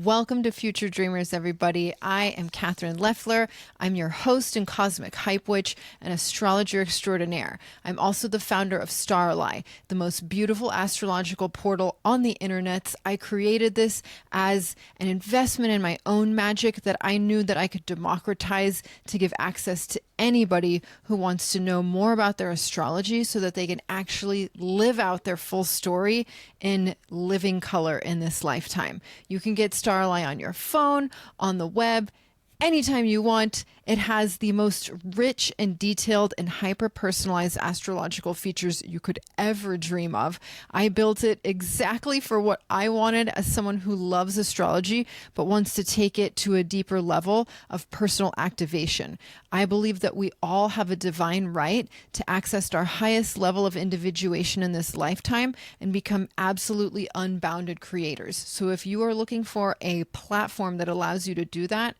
Welcome to Future Dreamers, everybody. I am Kathryn Loeffler. I'm your host and cosmic hype witch and astrologer extraordinaire. I'm also the founder of Starelai, the most beautiful astrological portal on the internet. I created this as an investment in my own magic that I knew that I could democratize to give access to anybody who wants to know more about their astrology so that they can actually live out their full story in living color in this lifetime. You can get Starelai on your phone, on the web, anytime you want. It has the most rich and detailed and hyper personalized astrological features you could ever dream of. I built it exactly for what I wanted as someone who loves astrology but wants to take it to a deeper level of personal activation. I believe that we all have a divine right to access our highest level of individuation in this lifetime and become absolutely unbounded creators. So if you are looking for a platform that allows you to do that,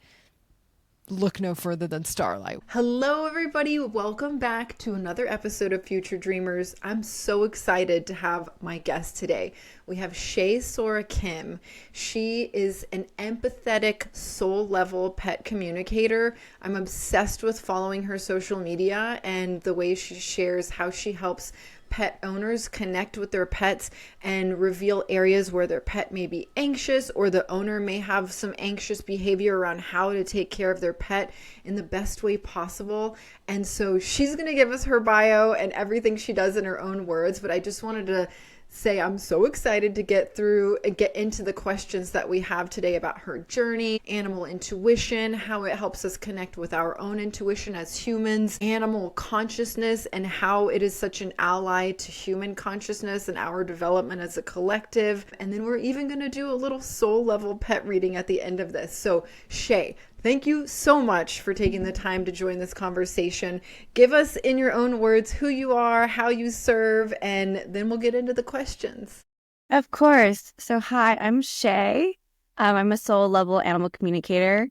look no further than Starlight. Hello, everybody. Welcome back to another episode of Future Dreamers. I'm so excited to have my guest today. We have Shay Sora Kim. She is an empathetic, soul-level pet communicator. I'm obsessed with following her social media and the way she shares how she helps pet owners connect with their pets and reveal areas where their pet may be anxious or the owner may have some anxious behavior around how to take care of their pet in the best way possible. And so she's going to give us her bio and everything she does in her own words, but I just wanted to say I'm so excited to get through and get into the questions that we have today about her journey, animal intuition, how it helps us connect with our own intuition as humans, animal consciousness, and how it is such an ally to human consciousness and our development as a collective. And then we're even going to do a little soul level pet reading at the end of this. So Shay, thank you so much for taking the time to join this conversation. Give us in your own words who you are, how you serve, and then we'll get into the questions. Of course. So, hi, I'm Shay. I'm a soul level animal communicator.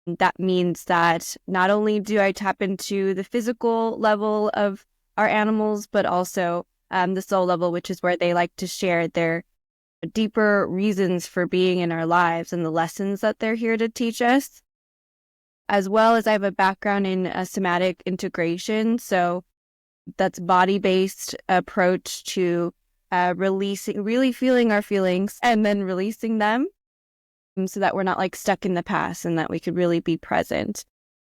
That means that not only do I tap into the physical level of our animals, but also the soul level, which is where they like to share their deeper reasons for being in our lives and the lessons that they're here to teach us. As well as I have a background in somatic integration. So that's body-based approach to releasing, really feeling our feelings and then releasing them so that we're not like stuck in the past and that we could really be present.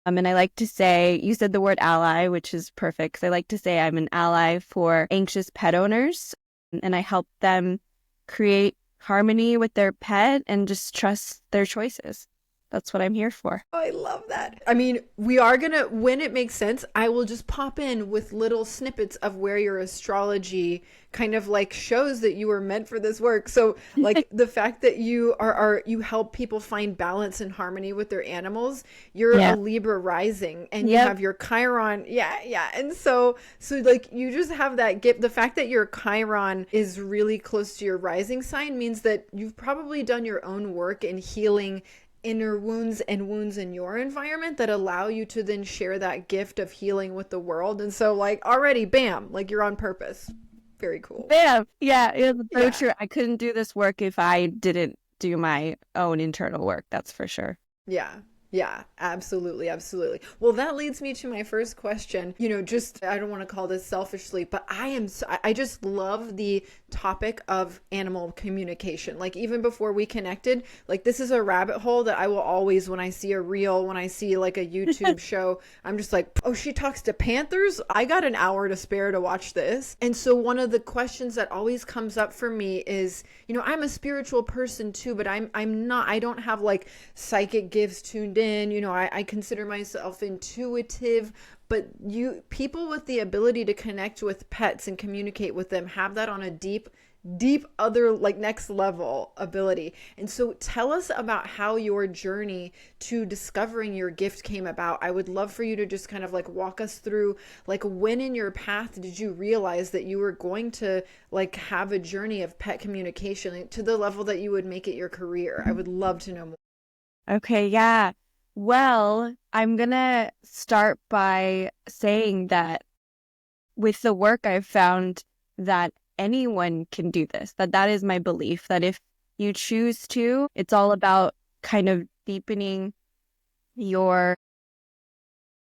And I like to say, you said the word ally, which is perfect. 'Cause I like to say I'm an ally for anxious pet owners and I help them create harmony with their pet and just trust their choices. That's what I'm here for. Oh, I love that. I mean, we are going to, when it makes sense, I will just pop in with little snippets of where your astrology kind of like shows that you were meant for this work. So like the fact that you help people find balance and harmony with their animals, you're a Yeah. Libra rising and you Yep. have your Chiron. Yeah. Yeah. And so like you just have that gift. The fact that your Chiron is really close to your rising sign means that you've probably done your own work in healing inner wounds and wounds in your environment that allow you to then share that gift of healing with the world. And so like already, bam, like you're on purpose. Very cool. Bam. Yeah, it's so Yeah. true. I couldn't do this work if I didn't do my own internal work. That's for sure. Yeah. Yeah, absolutely, absolutely. Well, that leads me to my first question. Just I don't want to call this selfishly, but I just love the topic of animal communication. Like even before we connected, like this is a rabbit hole that I will always, when I see a reel, when I see like a YouTube show, I'm just like, oh, she talks to panthers? I got an hour to spare to watch this. And so one of the questions that always comes up for me is, I'm a spiritual person too, but I don't have like psychic gifts tuned in. I consider myself intuitive, but people with the ability to connect with pets and communicate with them have that on a deep other like next level ability. And so tell us about how your journey to discovering your gift came about. I would love for you to just kind of like walk us through like when in your path did you realize that you were going to like have a journey of pet communication to the level that you would make it your career. I would love to know more. Okay, yeah. Well, I'm gonna start by saying that with the work I've found that anyone can do this, that is my belief, that if you choose to. It's all about kind of deepening your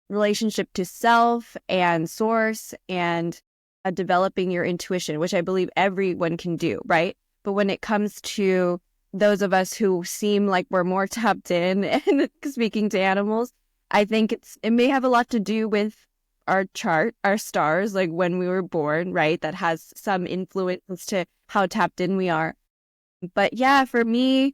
relationship to self and source and developing your intuition, which I believe everyone can do, right? But when it comes to those of us who seem like we're more tapped in and speaking to animals, I think it may have a lot to do with our chart, our stars, like when we were born, right? That has some influence as to how tapped in we are. But yeah, for me,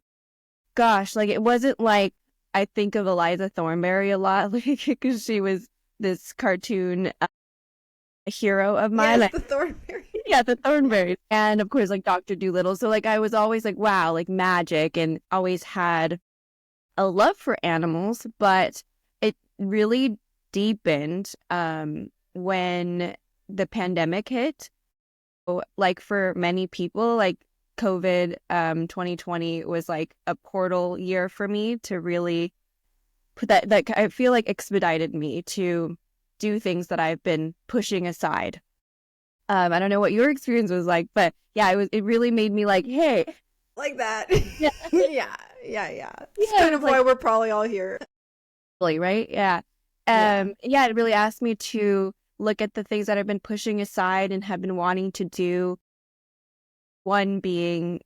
gosh, like it wasn't like I think of Eliza Thornberry a lot, like because she was this cartoon hero of mine. Yes, the Thornberry. Yeah, the Thornberry. And of course, like Dr. Dolittle. So like I was always like, wow, like magic, and always had a love for animals, but it really deepened when the pandemic hit. So, like for many people, like COVID 2020 was like a portal year for me to really put that I feel like expedited me to do things that I've been pushing aside. I don't know what your experience was like, but yeah, it really made me like, hey, Like that. yeah, Yeah. It's yeah, kind it of was why like, we're probably all here. really, right? Yeah. Yeah. Yeah, it really asked me to look at the things that I've been pushing aside and have been wanting to do. One being,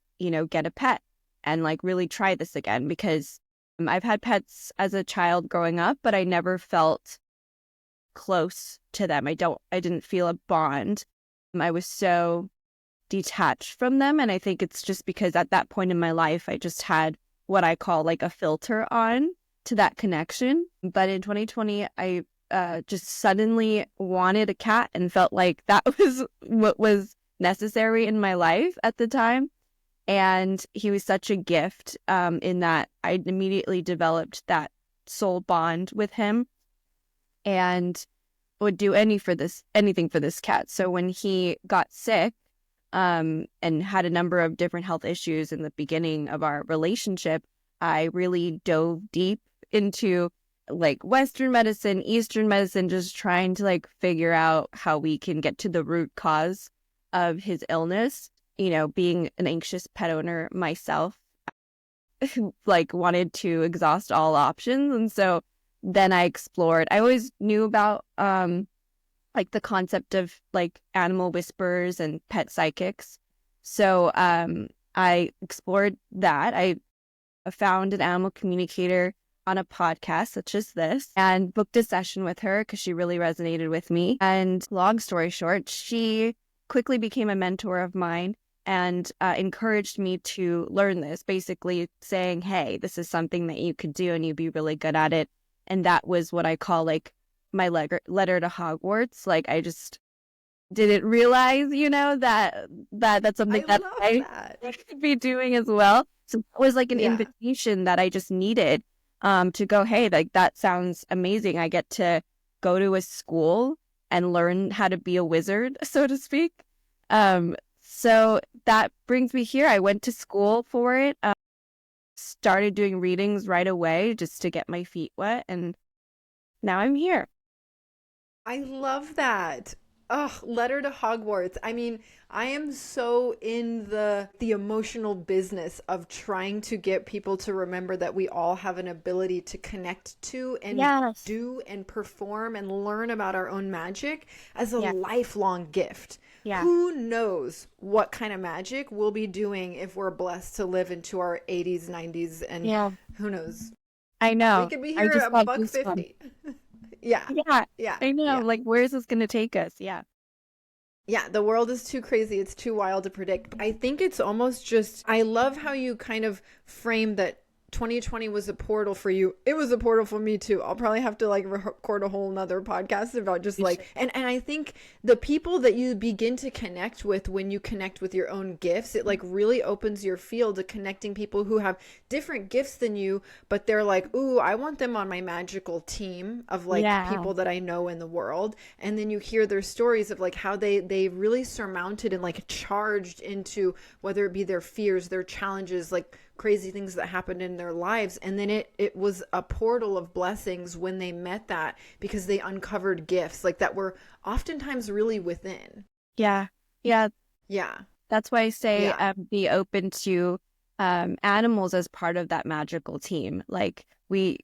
get a pet and like really try this again because I've had pets as a child growing up, but I never felt close to them. I didn't feel a bond. I was so detached from them. And I think it's just because at that point in my life, I just had what I call like a filter on to that connection. But in 2020, I just suddenly wanted a cat and felt like that was what was necessary in my life at the time. And he was such a gift in that I immediately developed that soul bond with him and would do anything for this cat. So when he got sick and had a number of different health issues in the beginning of our relationship, I really dove deep into like Western medicine, Eastern medicine, just trying to like figure out how we can get to the root cause of his illness. Being an anxious pet owner myself, like wanted to exhaust all options. And so then I always knew about like the concept of like animal whisperers and pet psychics. So I explored that. I found an animal communicator on a podcast such as this and booked a session with her because she really resonated with me. And long story short, she quickly became a mentor of mine and encouraged me to learn this, basically saying, hey, this is something that you could do and you'd be really good at it. And that was what I call like my letter to Hogwarts. Like I just didn't realize, that's something I that love I that. should be doing as well. So it was like an Yeah. invitation that I just needed to go, hey, like that sounds amazing. I get to go to a school and learn how to be a wizard, so to speak. So that brings me here. I went to school for it, started doing readings right away just to get my feet wet. And now I'm here. I love that. Oh, letter to Hogwarts. I mean, I am so in the emotional business of trying to get people to remember that we all have an ability to connect to and Yes. do and perform and learn about our own magic as a Yeah. lifelong gift. Yeah. Who knows what kind of magic we'll be doing if we're blessed to live into our 80s, 90s, and Yeah. who knows? I We know. could be I here just at got buck goosebumps. 50. Yeah. Yeah. Yeah. I know. Yeah. Like, where is this going to take us? Yeah. Yeah, the world is too crazy. It's too wild to predict. I think it's almost just, I love how you kind of frame that 2020 was a portal for you. It was a portal for me too. I'll probably have to like record a whole nother podcast about just like, and I think the people that you begin to connect with when you connect with your own gifts, it like really opens your field to connecting people who have different gifts than you, but they're like, ooh, I want them on my magical team of like Yeah. people that I know in the world. And then you hear their stories of like how they really surmounted and like charged into whether it be their fears, their challenges, like crazy things that happened in their lives. And then it was a portal of blessings when they met that because they uncovered gifts like that were oftentimes really within. Yeah. Yeah. Yeah. That's why I say Yeah. be open to animals as part of that magical team. Like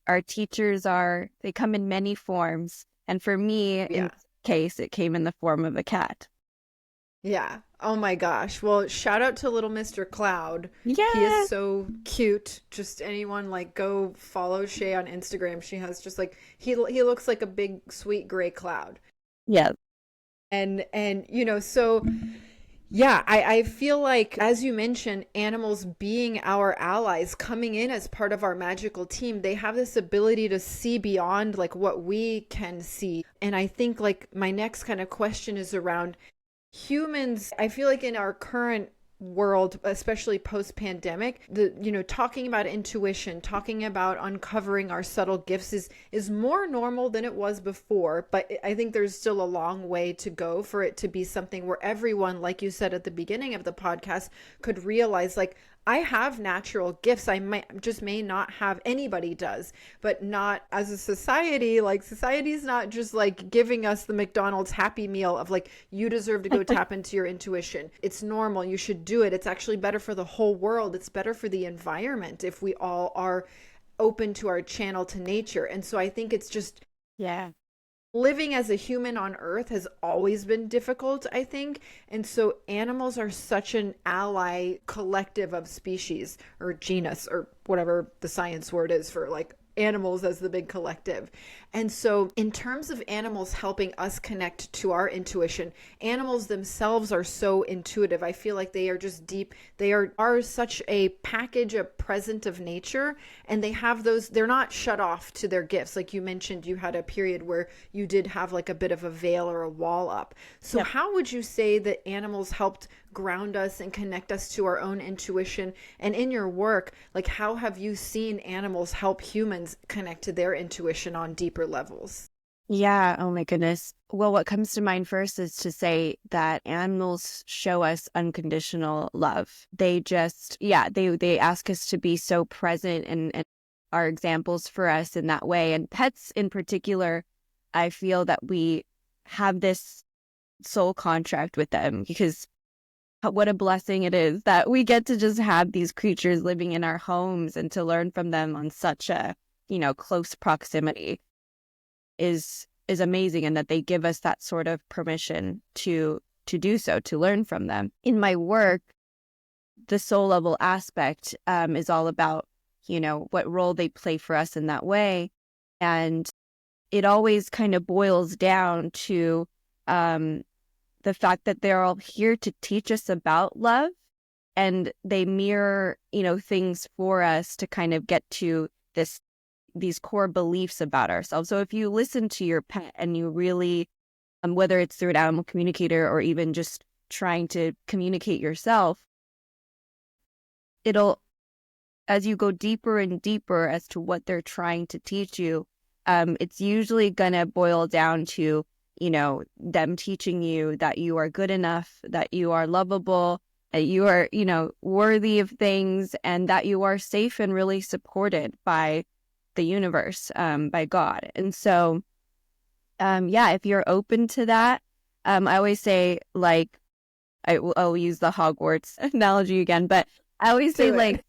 our teachers they come in many forms. And for me, in Yeah. this case, it came in the form of a cat. Yeah. Oh my gosh. Well, shout out to little Mr. Cloud. He is Yeah. so cute. Just anyone like go follow Shay on Instagram. She has just like he looks like a big sweet gray cloud. Yeah. And so yeah, I feel like, as you mentioned, animals being our allies, coming in as part of our magical team, they have this ability to see beyond like what we can see. And I think like my next kind of question is around humans. I feel like in our current world, especially post-pandemic, talking about intuition, talking about uncovering our subtle gifts is more normal than it was before, but I think there's still a long way to go for it to be something where everyone, like you said at the beginning of the podcast, could realize like, I have natural gifts. I may not have, anybody does, but not as a society. Like society's not just like giving us the McDonald's Happy Meal of like, you deserve to go tap into your intuition. It's normal. You should do it. It's actually better for the whole world. It's better for the environment if we all are open to our channel to nature. And so I think it's just, Yeah. living as a human on earth has always been difficult, I think. And so animals are such an ally collective of species or genus or whatever the science word is for like animals as the big collective. And so in terms of animals helping us connect to our intuition, animals themselves are so intuitive. I feel like they are just deep. They are such a package, a present of nature, and they have those, they're not shut off to their gifts. Like you mentioned, you had a period where you did have like a bit of a veil or a wall up. So Yep. how would you say that animals helped ground us and connect us to our own intuition? And in your work, like how have you seen animals help humans connect to their intuition on deeper levels? Yeah. Oh my goodness. Well, what comes to mind first is to say that animals show us unconditional love. They just, yeah, they ask us to be so present and are examples for us in that way. And pets in particular, I feel that we have this soul contract with them because what a blessing it is that we get to just have these creatures living in our homes and to learn from them on such a, close proximity is amazing, and that they give us that sort of permission to do so, to learn from them. In my work, the soul level aspect is all about, what role they play for us in that way. And it always kind of boils down to the fact that they're all here to teach us about love, and they mirror, things for us to kind of get to these core beliefs about ourselves. So if you listen to your pet and you really, whether it's through an animal communicator or even just trying to communicate yourself, it'll, as you go deeper and deeper as to what they're trying to teach you, it's usually going to boil down to, them teaching you that you are good enough, that you are lovable, that you are, worthy of things, and that you are safe and really supported by the universe, by God. And so, yeah, if you're open to that, I always say, like, I'll use the Hogwarts analogy again, but I always say, like,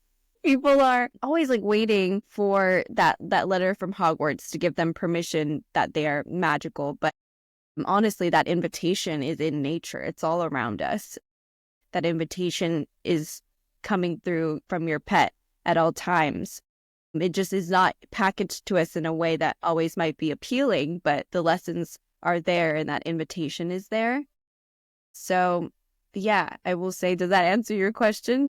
people are always like waiting for that letter from Hogwarts to give them permission that they are magical. But honestly, that invitation is in nature. It's all around us. That invitation is coming through from your pet at all times. It just is not packaged to us in a way that always might be appealing, but the lessons are there and that invitation is there. So, yeah, I will say, does that answer your question?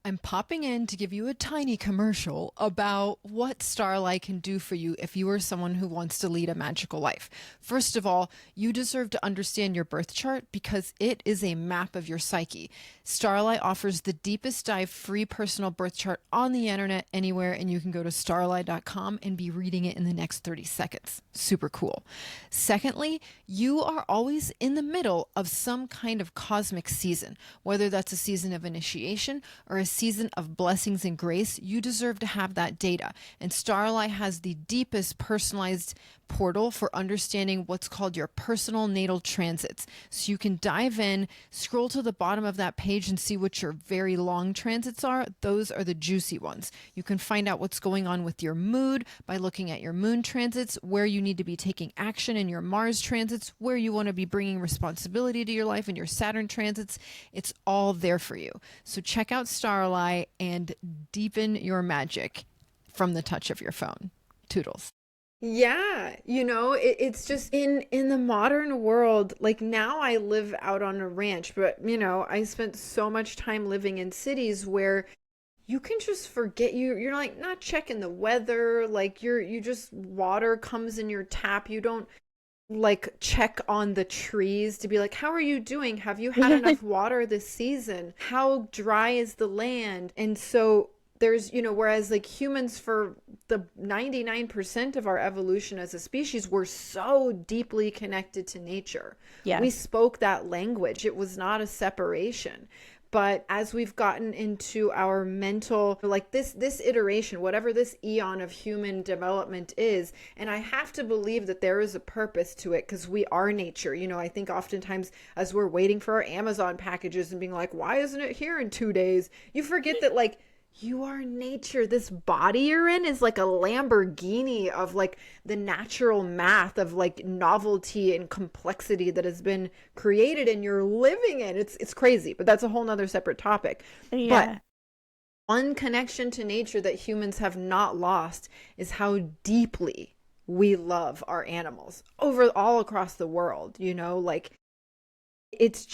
I'm popping in to give you a tiny commercial about what Starelai can do for you if you are someone who wants to lead a magical life. First of all, you deserve to understand your birth chart because it is a map of your psyche. Starelai offers the deepest dive free personal birth chart on the internet anywhere, and you can go to starelai.com and be reading it in the next 30 seconds. Super cool. Secondly, you are always in the middle of some kind of cosmic season, whether that's a season of initiation or a season of blessings and grace. You deserve to have that data. And Starelai has the deepest personalized portal for understanding what's called your personal natal transits. So you can dive in, scroll to the bottom of that page and see what your very long transits are. Those are the juicy ones. You can find out what's going on with your mood by looking at your moon transits, where you need to be taking action in your Mars transits, where you want to be bringing responsibility to your life in your Saturn transits. It's all there for you. So check out Starelai and deepen your magic from the touch of your phone. Toodles. Yeah, it's just in the modern world, like now I live out on a ranch, but I spent so much time living in cities where you can just forget you're like not checking the weather, like you just water comes in your tap. You don't like check on the trees to be like, how are you doing? Have you had enough water this season? How dry is the land? And so there's, whereas like humans, for the 99% of our evolution as a species, we're so deeply connected to nature. Yes. We spoke that language. It was not a separation. But as we've gotten into our mental, like this iteration, whatever this eon of human development is, and I have to believe that there is a purpose to it because we are nature. I think oftentimes as we're waiting for our Amazon packages and being like, why isn't it here in 2 days? You forget that like, you are nature. This body you're in is like a Lamborghini of like the natural math of like novelty and complexity that has been created and you're living in. It's crazy, but that's a whole nother separate topic. Yeah. But one connection to nature that humans have not lost is how deeply we love our animals over all across the world, like it's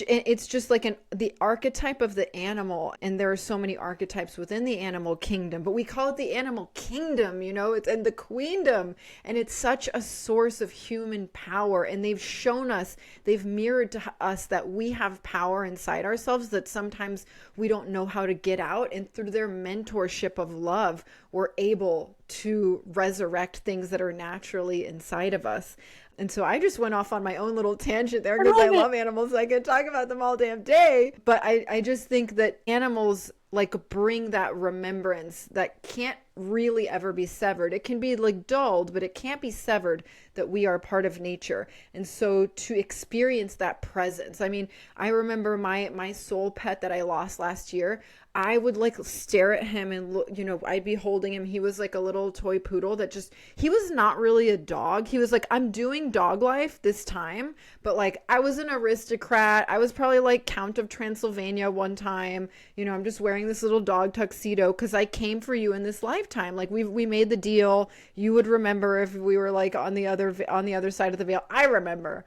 just like the archetype of the animal, and there are so many archetypes within the animal kingdom, but we call it the animal kingdom, it's and the queendom, and it's such a source of human power, and they've mirrored to us that we have power inside ourselves that sometimes we don't know how to get out, and through their mentorship of love, we're able to resurrect things that are naturally inside of us. And so I just went off on my own little tangent there because I love animals. I could talk about them all damn day. But I just think that animals like bring that remembrance that can't really ever be severed. It can be like dulled, but it can't be severed, that we are part of nature. And so to experience that presence, I mean, I remember my soul pet that I lost last year. I would like stare at him and look, I'd be holding him. He was like a little toy poodle he was not really a dog. He was like, I'm doing dog life this time, but like I was an aristocrat. I was probably like Count of Transylvania one time. I'm just wearing this little dog tuxedo because I came for you in this lifetime. Like we made the deal. You would remember if we were like on the other side of the veil. I remember.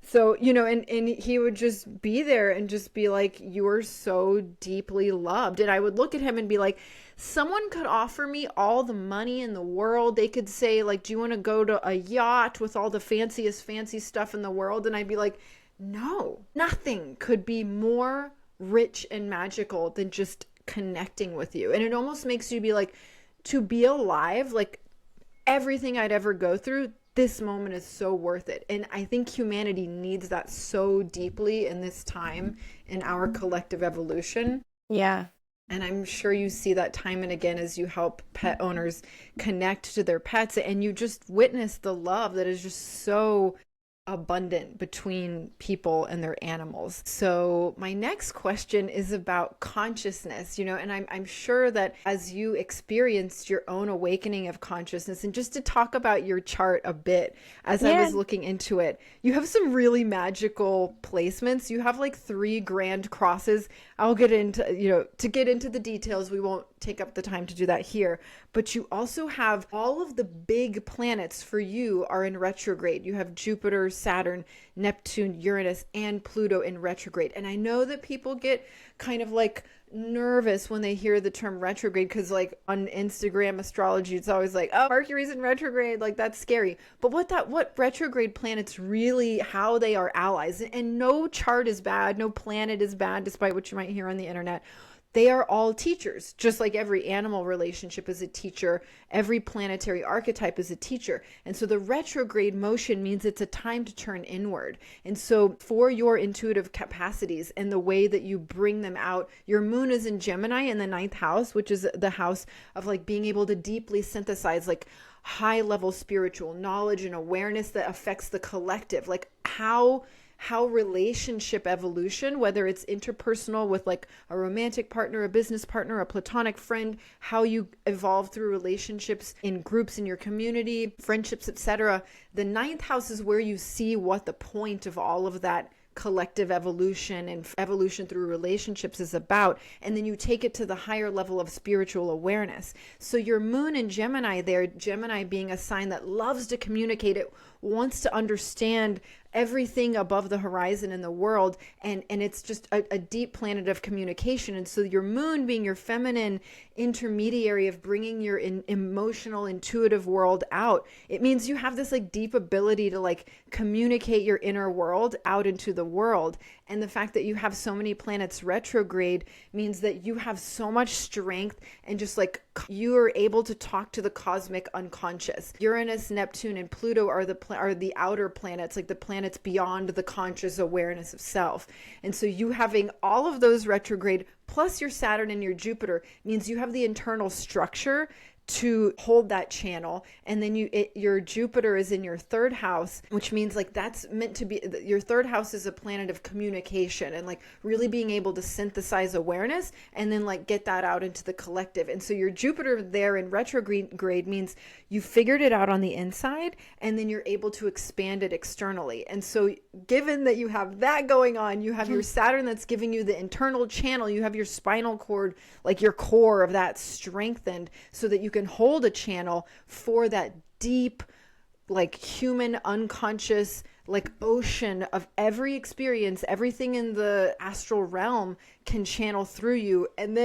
So, and he would just be there and just be like, you are so deeply loved. And I would look at him and be like, someone could offer me all the money in the world. They could say like, do you want to go to a yacht with all the fanciest fancy stuff in the world? And I'd be like, no, nothing could be more rich and magical than just connecting with you. And it almost makes you be like, to be alive, like everything I'd ever go through, this moment is so worth it. And I think humanity needs that so deeply in this time in our collective evolution. Yeah. And I'm sure you see that time and again as you help pet owners connect to their pets, and you just witness the love that is just so abundant between people and their animals. So my next question is about consciousness, and I'm sure that as you experienced your own awakening of consciousness, and just to talk about your chart a bit, as I was looking into it, you have some really magical placements. You have like 3 grand crosses. I'll get into, to get into the details, we won't take up the time to do that here, but you also have all of the big planets for you are in retrograde. You have Jupiter, Saturn, Neptune, Uranus, and Pluto in retrograde. And I know that people get kind of like nervous when they hear the term retrograde because like on Instagram astrology, it's always like, oh, Mercury's in retrograde, like that's scary. But what retrograde planets really, how they are allies, and no chart is bad, no planet is bad, despite what you might hear on the internet. they are all teachers. Just like every animal relationship is a teacher, every planetary archetype is a teacher. And so the retrograde motion means it's a time to turn inward. And so for your intuitive capacities and the way that you bring them out, your moon is in Gemini in the ninth house, which is the house of like being able to deeply synthesize like high level spiritual knowledge and awareness that affects the collective. Like how relationship evolution, whether it's interpersonal with like a romantic partner, a business partner, a platonic friend, how you evolve through relationships in groups in your community, friendships, etc. The ninth house is where you see what the point of all of that collective evolution and evolution through relationships is about. And then you take it to the higher level of spiritual awareness. So your moon in Gemini there, Gemini being a sign that loves to communicate, it wants to understand everything above the horizon in the world, and it's just a deep planet of communication. And so your moon being your feminine intermediary of bringing your emotional intuitive world out, it means you have this like deep ability to like communicate your inner world out into the world. And the fact that you have so many planets retrograde means that you have so much strength, and just like you are able to talk to the cosmic unconscious. Uranus, Neptune, and Pluto are the outer planets, like the planets beyond the conscious awareness of self. And so you having all of those retrograde plus your Saturn and your Jupiter means you have the internal structure to hold that channel. And then your Jupiter is in your third house, which means like that's meant to be, your third house is a planet of communication and like really being able to synthesize awareness and then like get that out into the collective. And so your Jupiter there in retrograde means you figured it out on the inside and then you're able to expand it externally. And so given that you have that going on, you have your Saturn that's giving you the internal channel, you have your spinal cord, like your core of that strengthened so that you can hold a channel for that deep, like human unconscious, like ocean of every experience. Everything in the astral realm can channel through you. And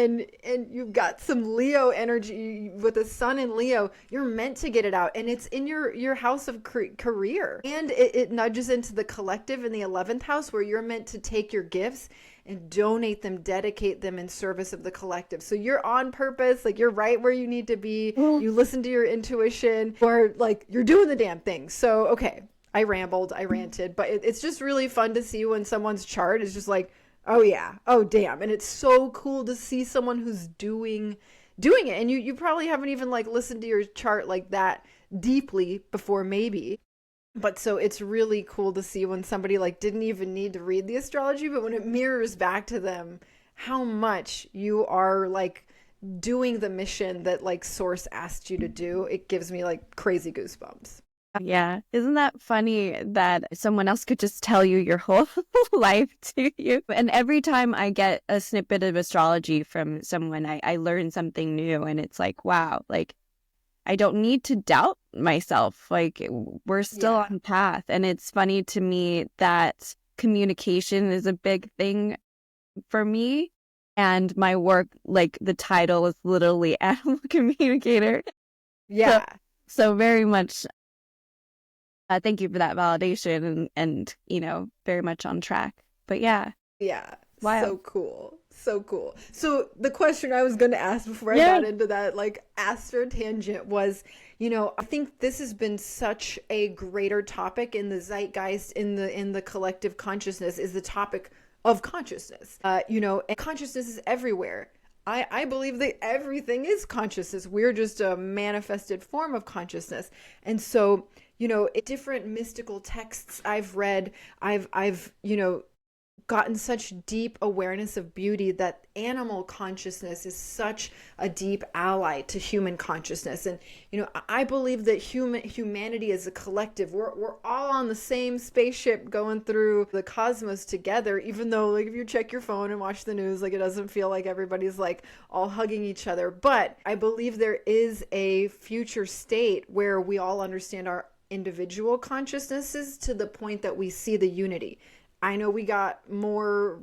you've got some Leo energy with the sun in Leo. You're meant to get it out, and it's in your house of career, and it nudges into the collective in the 11th house, where you're meant to take your gifts and donate them, dedicate them in service of the collective. So you're on purpose, like you're right where you need to be. You listen to your intuition, or like you're doing the damn thing. So, okay, I rambled, I ranted, but it's just really fun to see when someone's chart is just like, oh yeah, oh damn. And it's so cool to see someone who's doing it. And you probably haven't even like listened to your chart like that deeply before, maybe. But so it's really cool to see when somebody like didn't even need to read the astrology, but when it mirrors back to them how much you are like doing the mission that like source asked you to do, it gives me like crazy goosebumps. Yeah. Isn't that funny that someone else could just tell you your whole life to you? And every time I get a snippet of astrology from someone, I learn something new, and it's like, wow, like I don't need to doubt myself. Like we're still on path. And it's funny to me that communication is a big thing for me. And my work, like the title is literally animal communicator. Yeah. So very much, thank you for that validation, and, very much on track. But yeah. Yeah. Wow. So cool. So cool. So the question I was going to ask before I got into that like astro tangent was, I think this has been such a greater topic in the zeitgeist, in the collective consciousness, is the topic of consciousness. And consciousness is everywhere. I believe that everything is consciousness. We're just a manifested form of consciousness. And so, different mystical texts I've read, I've gotten such deep awareness of beauty that animal consciousness is such a deep ally to human consciousness. And I believe that humanity as a collective, we're all on the same spaceship going through the cosmos together, even though like if you check your phone and watch the news, like it doesn't feel like everybody's like all hugging each other. But I believe there is a future state where we all understand our individual consciousnesses to the point that we see the unity. I know we got more,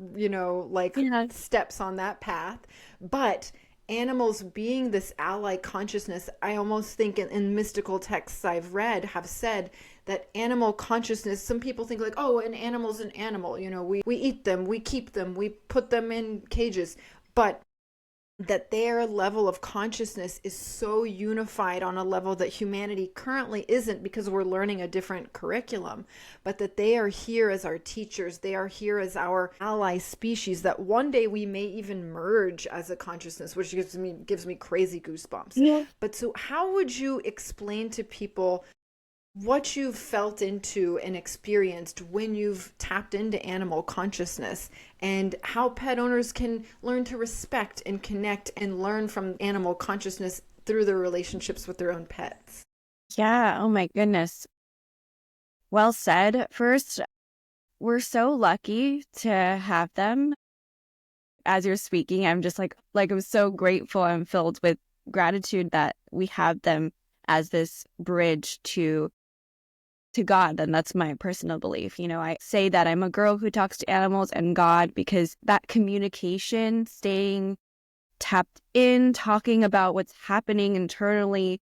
steps on that path, but animals being this ally consciousness, I almost think in mystical texts I've read have said that animal consciousness, some people think like, oh, an animal's an animal, we eat them, we keep them, we put them in cages. But that their level of consciousness is so unified on a level that humanity currently isn't, because we're learning a different curriculum, but that they are here as our teachers, they are here as our ally species, that one day we may even merge as a consciousness, which gives me crazy goosebumps. Yeah. But so how would you explain to people what you've felt into and experienced when you've tapped into animal consciousness, and how pet owners can learn to respect and connect and learn from animal consciousness through their relationships with their own pets? Yeah. Oh my goodness. Well said. First, we're so lucky to have them. As you're speaking, I'm just like I'm so grateful. I'm filled with gratitude that we have them as this bridge to God. And that's my personal belief. I say that I'm a girl who talks to animals and God, because that communication, staying tapped in, talking about what's happening internally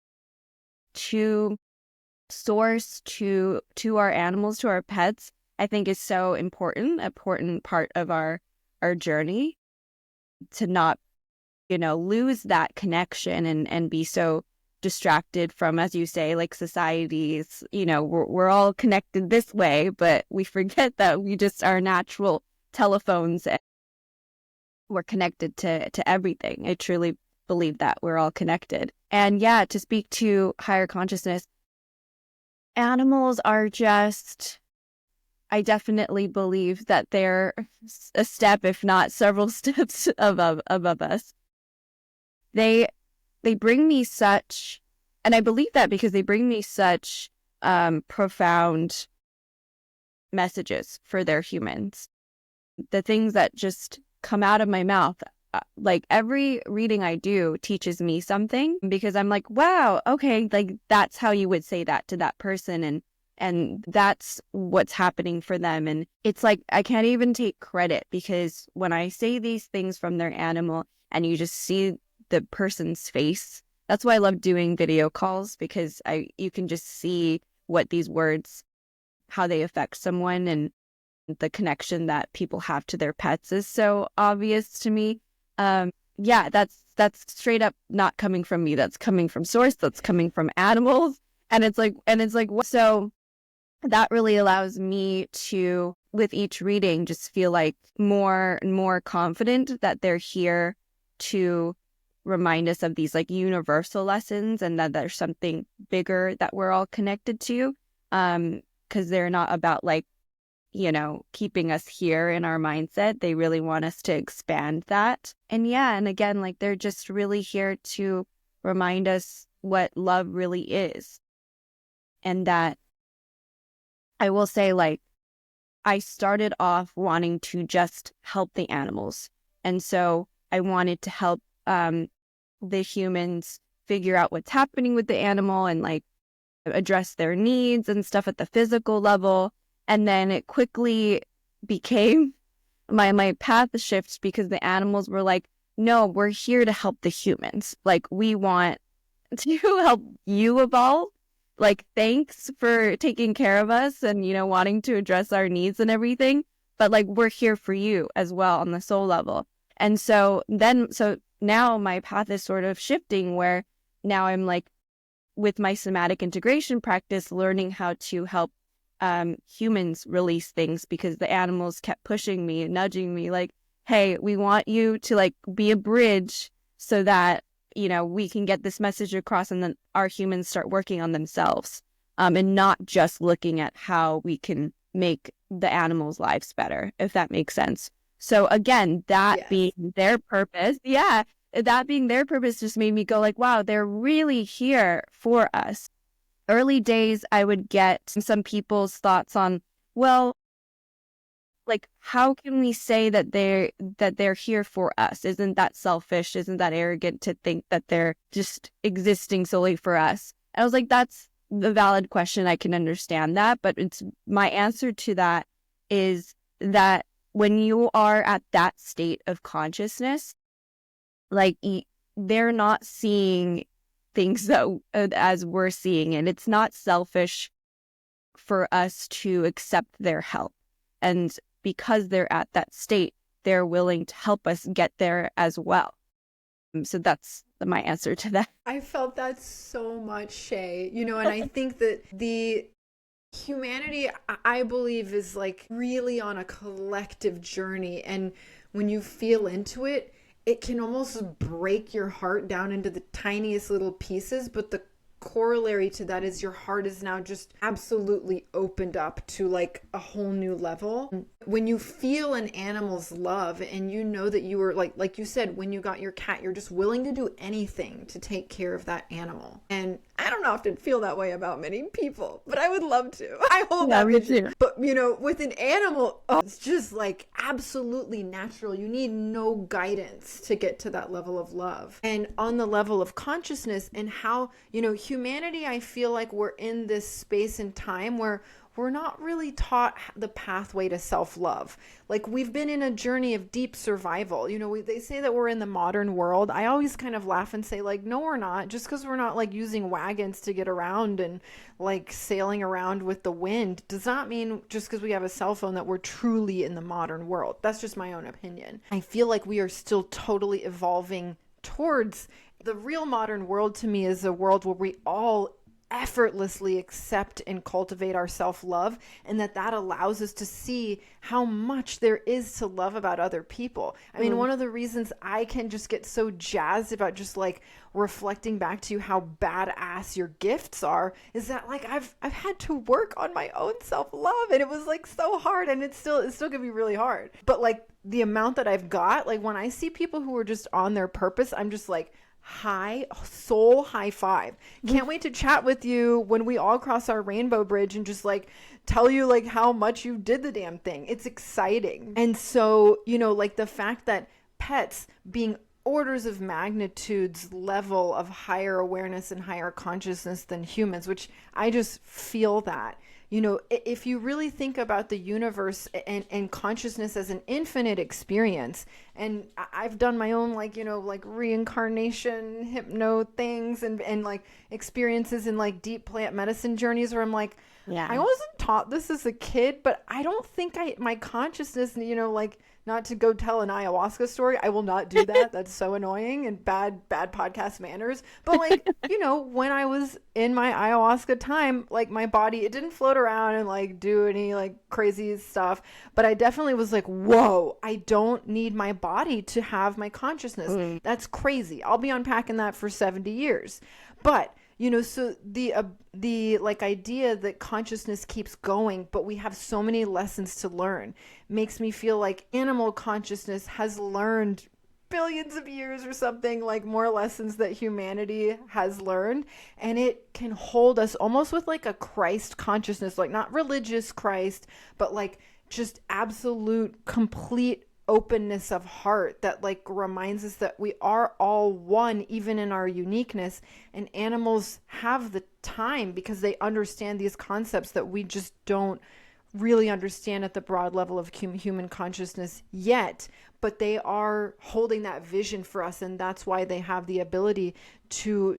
to source, to our animals, to our pets, I think is so important part of our journey, to not, lose that connection and be so distracted from, as you say, like societies, we're all connected this way, but we forget that we just are natural telephones, and we're connected to everything. I truly believe that we're all connected. And yeah, to speak to higher consciousness, animals are just, I definitely believe that they're a step, if not several steps above us. They bring me such, and I believe that because they bring me such profound messages for their humans. The things that just come out of my mouth, like every reading I do teaches me something, because I'm like, wow, okay, like that's how you would say that to that person, and that's what's happening for them. And it's like I can't even take credit, because when I say these things from their animal and you just see the person's face, that's why I love doing video calls, because you can just see what these words, how they affect someone, and the connection that people have to their pets is so obvious to me. Yeah, that's straight up not coming from me. That's coming from source. That's coming from animals. And it's like, so that really allows me to, with each reading, just feel like more and more confident that they're here to remind us of these like universal lessons, and that there's something bigger that we're all connected to. Because they're not about like, keeping us here in our mindset. They really want us to expand that. And yeah, and again, like they're just really here to remind us what love really is. And that, I will say, like, I started off wanting to just help the animals. And so I wanted to help the humans figure out what's happening with the animal, and like address their needs and stuff at the physical level. And then it quickly became my path shifts, because the animals were like, no, we're here to help the humans. Like, we want to help you evolve. Like, thanks for taking care of us and, wanting to address our needs and everything. But like, we're here for you as well on the soul level. And so now my path is sort of shifting, where now I'm like, with my somatic integration practice, learning how to help humans release things, because the animals kept pushing me and nudging me like, hey, we want you to like be a bridge so that, we can get this message across, and then our humans start working on themselves, and not just looking at how we can make the animals' lives better, if that makes sense. So again, that Yes. being their purpose, that being their purpose just made me go like, wow, they're really here for us. Early days, I would get some people's thoughts on, well, like, how can we say that they're here for us? Isn't that selfish? Isn't that arrogant to think that they're just existing solely for us? And I was like, that's the valid question. I can understand that, but it's my answer to that is that when you are at that state of consciousness, like they're not seeing things that as we're seeing it. It's not selfish for us to accept their help, and because they're at that state, they're willing to help us get there as well. So that's my answer to that. I felt that so much, Shay. And I think that the humanity, I believe, is like really on a collective journey. And when you feel into it, it can almost break your heart down into the tiniest little pieces. But the corollary to that is your heart is now just absolutely opened up to like a whole new level. When you feel an animal's love and you know that you were like you said, when you got your cat, you're just willing to do anything to take care of that animal. And I don't often feel that way about many people, but I would love to. I hold that vision. But with an animal, it's just like absolutely natural. You need no guidance to get to that level of love. And on the level of consciousness and how, humanity, I feel like we're in this space and time where we're not really taught the pathway to self-love. Like we've been in a journey of deep survival. They say that we're in the modern world. I always kind of laugh and say like, no, we're not. Just because we're not like using wagons to get around and like sailing around with the wind does not mean just because we have a cell phone that we're truly in the modern world. That's just my own opinion. I feel like we are still totally evolving towards the real modern world. To me is a world where we all effortlessly accept and cultivate our self-love, and that allows us to see how much there is to love about other people. I mean, one of the reasons I can just get so jazzed about just like reflecting back to you how badass your gifts are is that like I've had to work on my own self-love, and it was like so hard, and it's still gonna be really hard. But like the amount that I've got, like when I see people who are just on their purpose, I'm just like, soul high five. Can't wait to chat with you when we all cross our rainbow bridge and just like tell you like how much you did the damn thing. It's exciting. And so, like the fact that pets being orders of magnitudes level of higher awareness and higher consciousness than humans, which I just feel that. If you really think about the universe and consciousness as an infinite experience, and I've done my own like reincarnation hypno things and like experiences in like deep plant medicine journeys where I'm like, I wasn't taught this as a kid, but I don't think my consciousness, like not to go tell an ayahuasca story. I will not do that. That's so annoying and bad podcast manners. But like, when I was in my ayahuasca time, like my body, it didn't float around and like do any like crazy stuff. But I definitely was like, whoa, I don't need my body to have my consciousness. That's crazy. I'll be unpacking that for 70 years. But so the like idea that consciousness keeps going, but we have so many lessons to learn makes me feel like animal consciousness has learned billions of years or something, like more lessons that humanity has learned. And it can hold us almost with like a Christ consciousness, like not religious Christ, but like just absolute complete openness of heart that like reminds us that we are all one, even in our uniqueness. And animals have the time because they understand these concepts that we just don't really understand at the broad level of human consciousness yet, but they are holding that vision for us. And that's why they have the ability to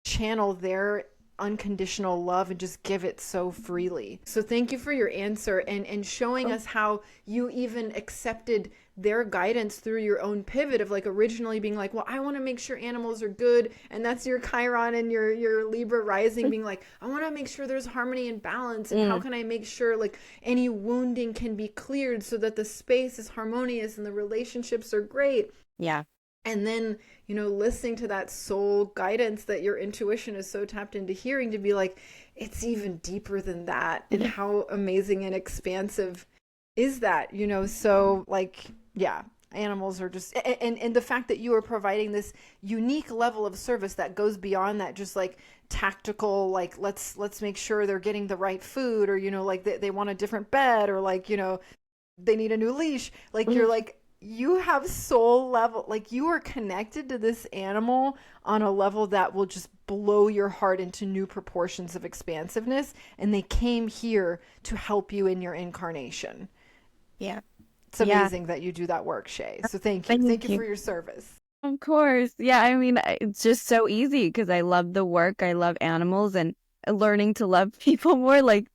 channel their unconditional love and just give it so freely. So thank you for your answer and showing us how you even accepted their guidance through your own pivot of like originally being like, well, I want to make sure animals are good. And that's your Chiron and your Libra rising being like, I want to make sure there's harmony and balance. And how can I make sure like any wounding can be cleared so that the space is harmonious and the relationships are great. Yeah. And then, listening to that soul guidance that your intuition is so tapped into hearing to be like, it's even deeper than that. And how amazing and expansive is that, so like, yeah, animals are just, and the fact that you are providing this unique level of service that goes beyond that, just like tactical, like, let's make sure they're getting the right food, or, like they want a different bed, or like, they need a new leash. Like you're like, you have soul level, like you are connected to this animal on a level that will just blow your heart into new proportions of expansiveness. And they came here to help you in your incarnation. Yeah. It's amazing that you do that work, Shay. So thank you. Thank you for your service. Of course. Yeah. I mean, it's just so easy because I love the work. I love animals and learning to love people more. Like,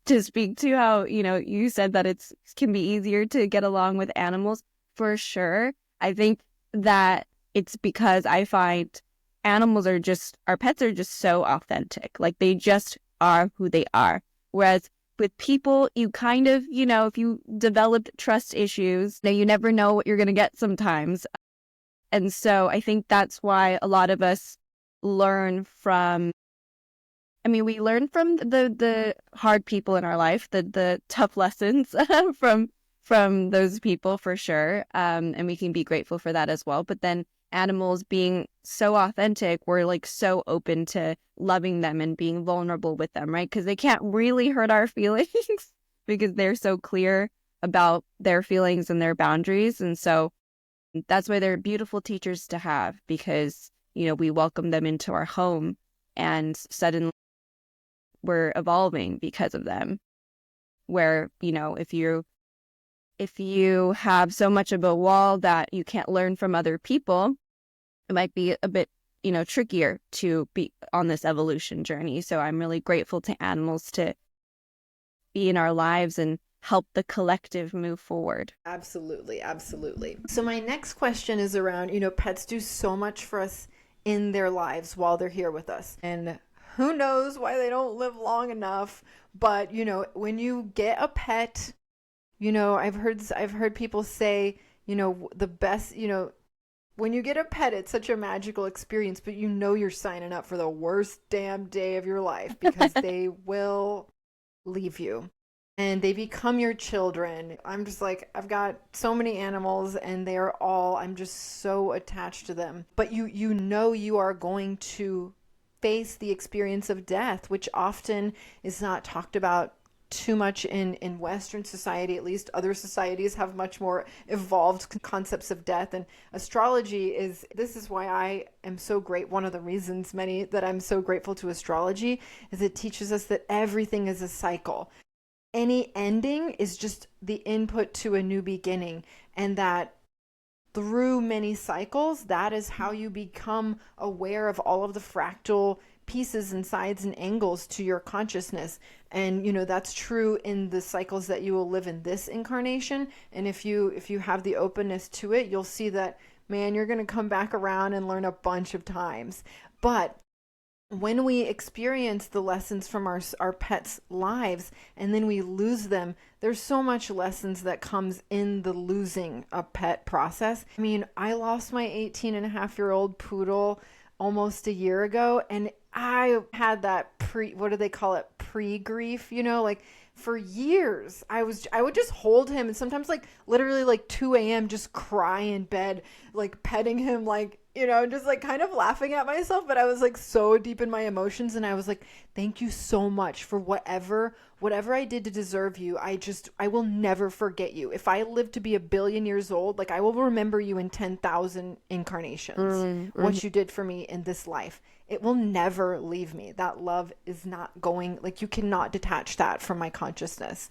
to speak to how, you said that it can be easier to get along with animals, for sure. I think that it's because I find our pets are just so authentic. Like they just are who they are. Whereas with people, you kind of, if you developed trust issues, you never know what you're going to get sometimes. And so I think that's why a lot of us learn from, we learn from the hard people in our life, the tough lessons from those people for sure. And we can be grateful for that as well. But then animals being so authentic, we're like so open to loving them and being vulnerable with them, right? Because they can't really hurt our feelings because they're so clear about their feelings and their boundaries. And so that's why they're beautiful teachers to have, because, we welcome them into our home and suddenly we're evolving because of them. Where, if you have so much of a wall that you can't learn from other people, it might be a bit, trickier to be on this evolution journey. So I'm really grateful to animals to be in our lives and help the collective move forward. Absolutely, absolutely. So my next question is around, pets do so much for us in their lives while they're here with us. And who knows why they don't live long enough, but when you get a pet, I've heard people say, the best, when you get a pet, it's such a magical experience, but you're signing up for the worst damn day of your life because they will leave you and they become your children. I'm just like, I've got so many animals and I'm just so attached to them. But you are going to face the experience of death, which often is not talked about too much in Western society. At least other societies have much more evolved concepts of death, and astrology this is why I am so great. One of the reasons many that I'm so grateful to astrology is it teaches us that everything is a cycle. Any ending is just the input to a new beginning, and that through many cycles, that is how you become aware of all of the fractal pieces and sides and angles to your consciousness. And that's true in the cycles that you will live in this incarnation. And if you have the openness to it, you'll see that, man, you're going to come back around and learn a bunch of times. But when we experience the lessons from our pets' lives and then we lose them, there's so much lessons that comes in the losing a pet process. I lost my 18-and-a-half-year-old poodle almost a year ago, and I had that what do they call it? Pre-grief, like for years. I would just hold him and sometimes literally 2 a.m. just cry in bed, petting him, just kind of laughing at myself. But I was so deep in my emotions, and I was like, thank you so much for whatever I did to deserve you. I will never forget you. If I live to be 1 billion years old, I will remember you in 10,000 incarnations, what you did for me in this life. It will never leave me. That love is not going, you cannot detach that from my consciousness.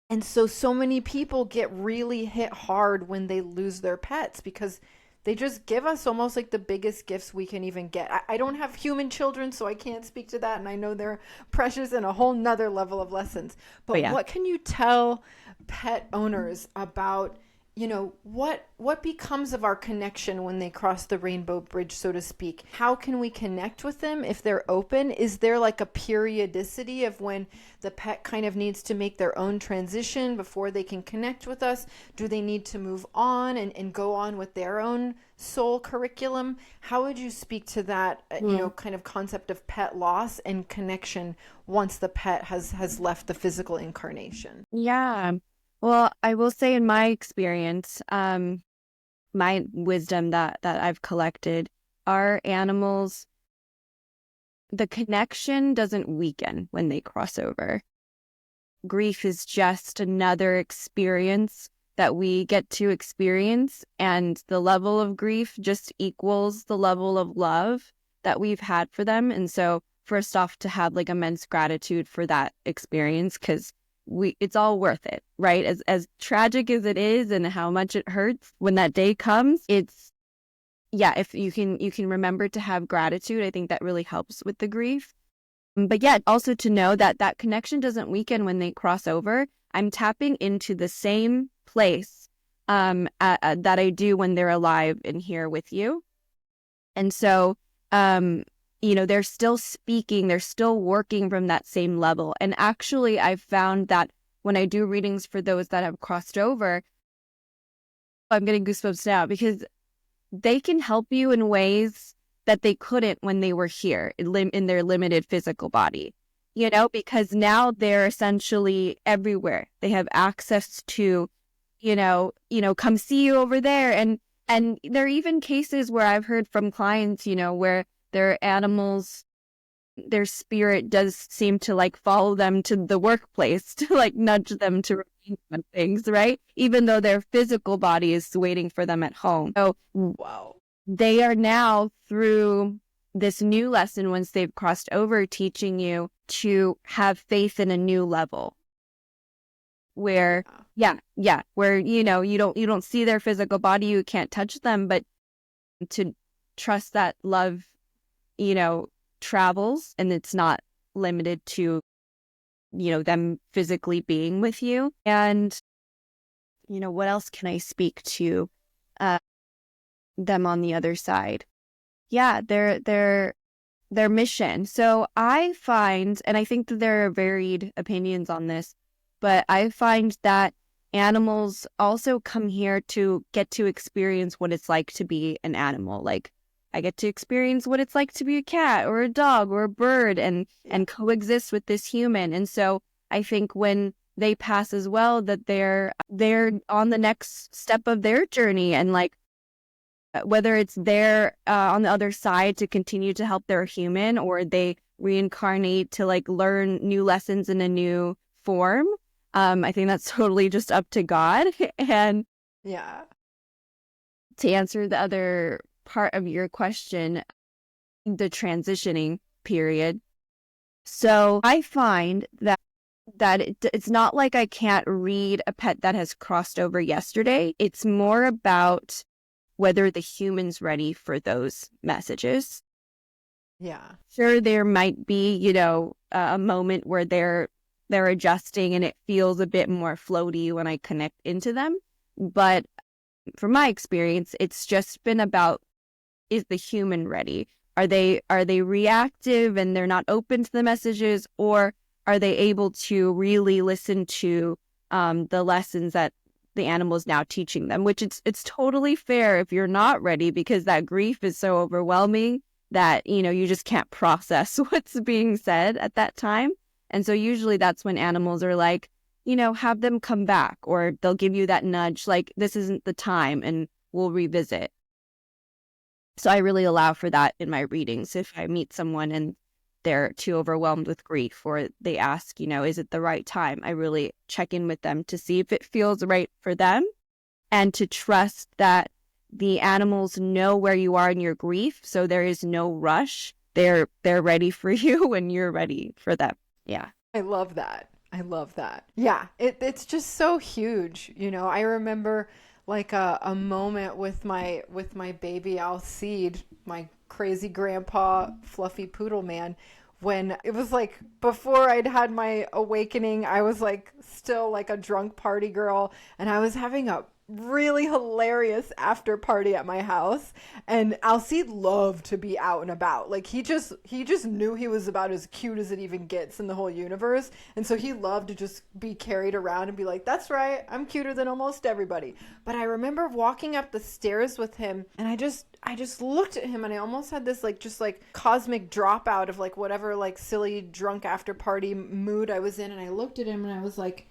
And so many people get really hit hard when they lose their pets because they just give us almost the biggest gifts we can even get. I don't have human children, so I can't speak to that. And I know they're precious and a whole nother level of lessons. But what can you tell pet owners about, what becomes of our connection when they cross the rainbow bridge, so to speak? How can we connect with them if they're open? Is there a periodicity of when the pet kind of needs to make their own transition before they can connect with us? Do they need to move on and go on with their own soul curriculum? How would you speak to that, kind of concept of pet loss and connection once the pet has left the physical incarnation? Yeah. Well, I will say in my experience, my wisdom that I've collected, our animals, the connection doesn't weaken when they cross over. Grief is just another experience that we get to experience, and the level of grief just equals the level of love that we've had for them. And so first off, to have immense gratitude for that experience, because it's all worth it, right? As tragic as it is and how much it hurts when that day comes, if you can remember to have gratitude, I think that really helps with the grief. But yet also to know that that connection doesn't weaken when they cross over. I'm tapping into the same place that I do when they're alive and here with you. And so, they're still speaking, they're still working from that same level. And actually, I've found that when I do readings for those that have crossed over, I'm getting goosebumps now because they can help you in ways that they couldn't when they were here in their limited physical body, because now they're essentially everywhere. They have access to, come see you over there. And there are even cases where I've heard from clients, where their animals, their spirit does seem to like follow them to the workplace to like nudge them to remind them of things, right? Even though their physical body is waiting for them at home. So Wow. they are now through this new lesson, once they've crossed over, teaching you to have faith in a new level where, where, you don't see their physical body, you can't touch them, but to trust that love, travels, and it's not limited to, them physically being with you. And, what else can I speak to them on the other side? Yeah, their mission. So I find, and I think that there are varied opinions on this, but I find that animals also come here to get to experience what it's like to be an animal. Like, I get to experience what it's like to be a cat or a dog or a bird and coexist with this human. And so I think when they pass as well, that they're on the next step of their journey, and like whether it's there on the other side to continue to help their human, or they reincarnate to like learn new lessons in a new form. I think that's totally just up to God. And Yeah. to answer the other part of your question, the transitioning period. So I find that it's not like I can't read a pet that has crossed over yesterday. It's more about whether the human's ready for those messages. Yeah. Sure, there might be, a moment where they're adjusting and it feels a bit more floaty when I connect into them. But from my experience, it's just been about, is the human ready? Are they reactive and they're not open to the messages, or are they able to really listen to the lessons that the animal is now teaching them? Which it's totally fair if you're not ready, because that grief is so overwhelming that, you just can't process what's being said at that time. And so usually that's when animals are like, have them come back, or they'll give you that nudge, like, this isn't the time and we'll revisit. So I really allow for that in my readings. If I meet someone and they're too overwhelmed with grief, or they ask, is it the right time? I really check in with them to see if it feels right for them, and to trust that the animals know where you are in your grief. So there is no rush. They're ready for you when you're ready for them. Yeah. I love that. I love that. Yeah, it's just so huge. I remember like a moment with my baby Alcide, my crazy grandpa fluffy poodle man, when it was like before I'd had my awakening. I was like still like a drunk party girl, and I was having a really hilarious after party at my house, and Alcide loved to be out and about. Like he just knew he was about as cute as it even gets in the whole universe, and so he loved to just be carried around and be like, that's right, I'm cuter than almost everybody. But I remember walking up the stairs with him, and I just looked at him, and I almost had this like just like cosmic dropout of like whatever like silly drunk after party mood I was in, and I looked at him and I was like,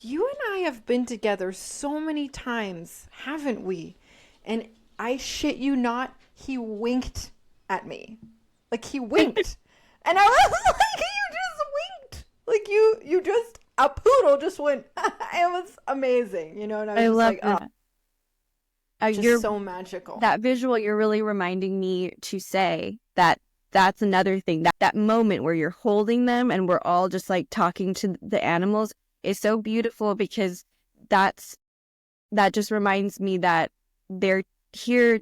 you and I have been together so many times, haven't we? And I shit you not, he winked at me. Like he winked. And I was like, you just winked. Like you just, a poodle just went, it was amazing, And I was just love like, that. Just You're so magical. That visual, you're really reminding me to say that that's another thing. That moment where you're holding them and we're all just like talking to the animals is so beautiful, because that just reminds me that they're here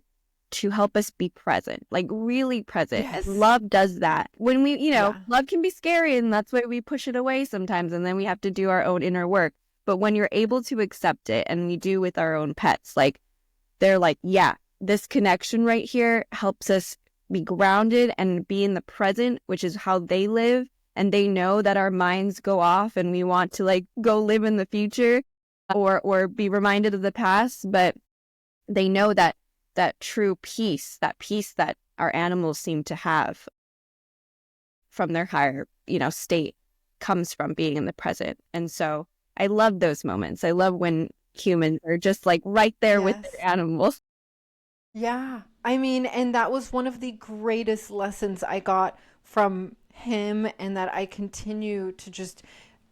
to help us be present, like really present. Yes. And love does that. When we, love can be scary, and that's why we push it away sometimes, and then we have to do our own inner work. But when you're able to accept it, and we do with our own pets, like they're like, yeah, this connection right here helps us be grounded and be in the present, which is how they live. And they know that our minds go off and we want to like go live in the future or be reminded of the past. But they know that true peace, that peace that our animals seem to have from their higher, state comes from being in the present. And so I love those moments. I love when humans are just like right there with Yes. their animals. Yeah. I mean, and that was one of the greatest lessons I got from him, and that I continue to just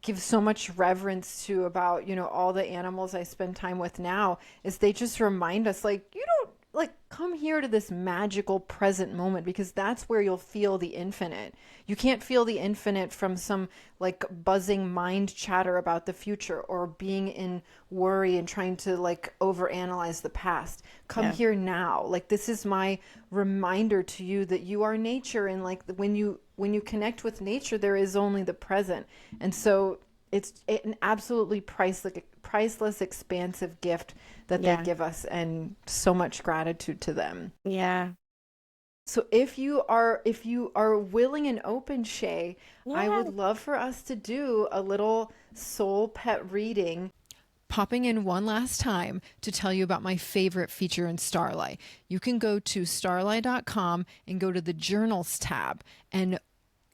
give so much reverence to about, all the animals I spend time with now, is they just remind us, like, you don't like come here to this magical present moment, because that's where you'll feel the infinite. You can't feel the infinite from some like buzzing mind chatter about the future, or being in worry and trying to like overanalyze the past. Come Yeah. here now. Like, this is my reminder to you that you are nature, and like when you connect with nature, there is only the present. And so it's an absolutely priceless, expansive gift that they Yeah. give us, and so much gratitude to them. Yeah. So if you are willing and open, Shay, I Yeah. would love for us to do a little soul pet reading. Popping in one last time to tell you about my favorite feature in Starelai. You can go to starelai.com and go to the journals tab, and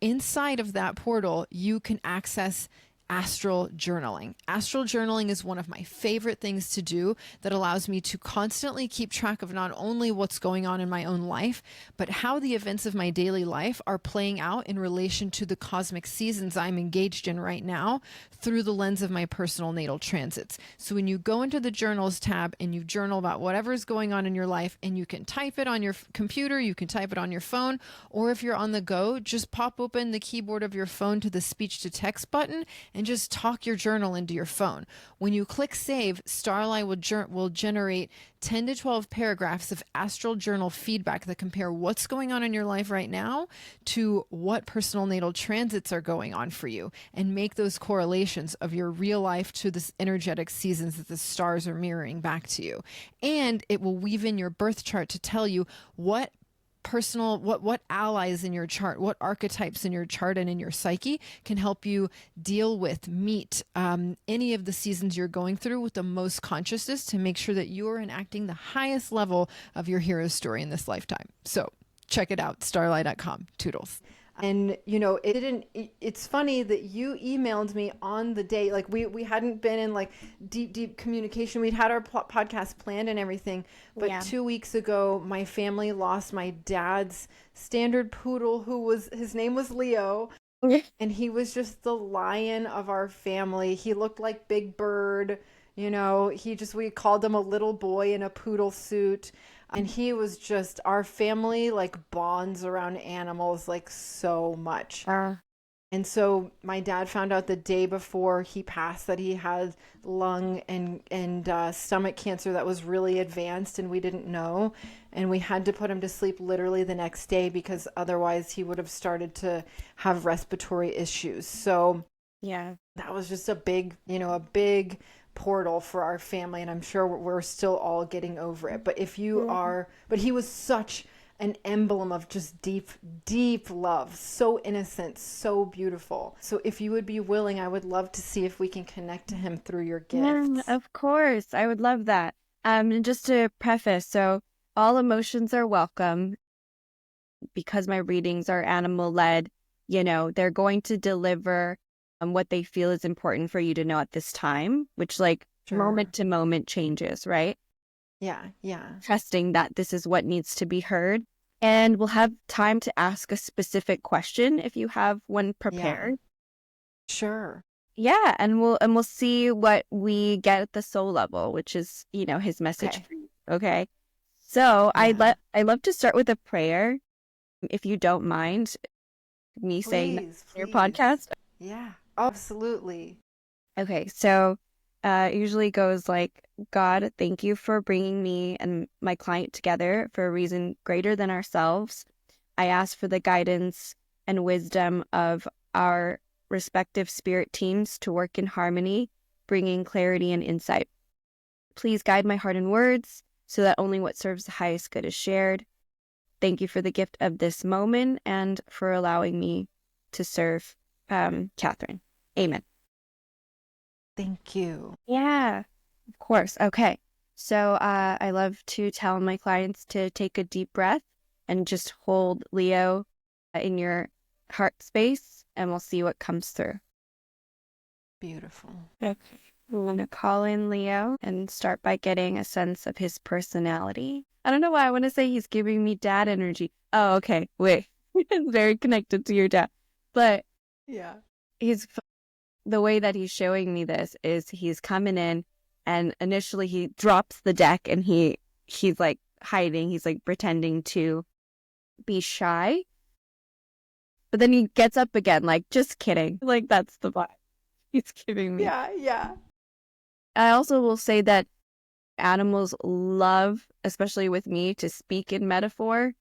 inside of that portal, you can access astral journaling. Astral journaling is one of my favorite things to do that allows me to constantly keep track of not only what's going on in my own life, but how the events of my daily life are playing out in relation to the cosmic seasons I'm engaged in right now through the lens of my personal natal transits. So when you go into the journals tab and you journal about whatever is going on in your life, and you can type it on your computer, you can type it on your phone, or if you're on the go, just pop open the keyboard of your phone to the speech to text button and just talk your journal into your phone. When you click save, Starlight will generate 10 to 12 paragraphs of astral journal feedback that compare what's going on in your life right now to what personal natal transits are going on for you, and make those correlations of your real life to the energetic seasons that the stars are mirroring back to you. And it will weave in your birth chart to tell you what allies in your chart, what archetypes in your chart and in your psyche can help you meet any of the seasons you're going through with the most consciousness, to make sure that you are enacting the highest level of your hero's story in this lifetime. So check it out, starlight.com. Toodles. And it's funny that you emailed me on the day, like we hadn't been in like deep communication. We'd had our podcast planned and everything, but Yeah. 2 weeks ago my family lost my dad's standard poodle, his name was Leo, and he was just the lion of our family. He looked like Big Bird, we called him a little boy in a poodle suit. And he was just, our family like bonds around animals like so much. And so my dad found out the day before he passed that he had lung and stomach cancer that was really advanced, and we didn't know. And we had to put him to sleep literally the next day, because otherwise he would have started to have respiratory issues. So Yeah. that was just a big portal for our family, and I'm sure we're still all getting over it. But he was such an emblem of just deep love, so innocent, so beautiful. So if you would be willing, I would love to see if we can connect to him through your gifts. Of course. I would love that. And just to preface, so all emotions are welcome. Because my readings are animal led, they're going to deliver what they feel is important for you to know at this time, which like Sure. moment to moment changes, right? Yeah. Trusting that this is what needs to be heard. And we'll have time to ask a specific question if you have one prepared. Yeah. Sure. Yeah, and we'll see what we get at the soul level, which is, his message Okay. for you. Okay. So Yeah. I love to start with a prayer, if you don't mind me saying that Please, in your please. podcast. Yeah, absolutely. Okay, so it usually goes like, God, thank you for bringing me and my client together for a reason greater than ourselves. I ask for the guidance and wisdom of our respective spirit teams to work in harmony bringing clarity and insight. Please guide my heart and words so that only what serves the highest good is shared. Thank you for the gift of this moment and for allowing me to serve Kathryn. Amen. Thank you. Yeah, of course. Okay. So I love to tell my clients to take a deep breath and just hold Leo in your heart space, and we'll see what comes through. Beautiful. Okay. I'm going to call in Leo and start by getting a sense of his personality. I don't know why I want to say he's giving me dad energy. Oh, okay. Wait. It's very connected to your dad. But Yeah. the way that he's showing me this is he's coming in, and initially he drops the deck and he's like hiding. He's like pretending to be shy. But then he gets up again, like, just kidding. Like, that's the vibe he's giving me. Yeah. I also will say that animals love, especially with me, to speak in metaphor.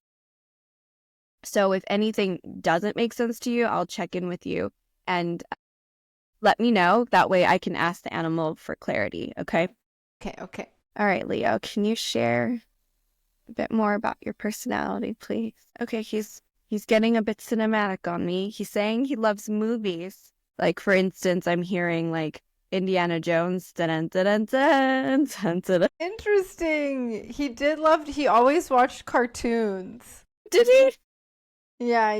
So if anything doesn't make sense to you, I'll check in with you and let me know. That way I can ask the animal for clarity, okay? Okay. All right, Leo, can you share a bit more about your personality, please? Okay, he's getting a bit cinematic on me. He's saying he loves movies. Like, for instance, I'm hearing, like, Indiana Jones. Dun, dun, dun, dun, dun, dun, dun. Interesting. He always watched cartoons. Did he? Yeah.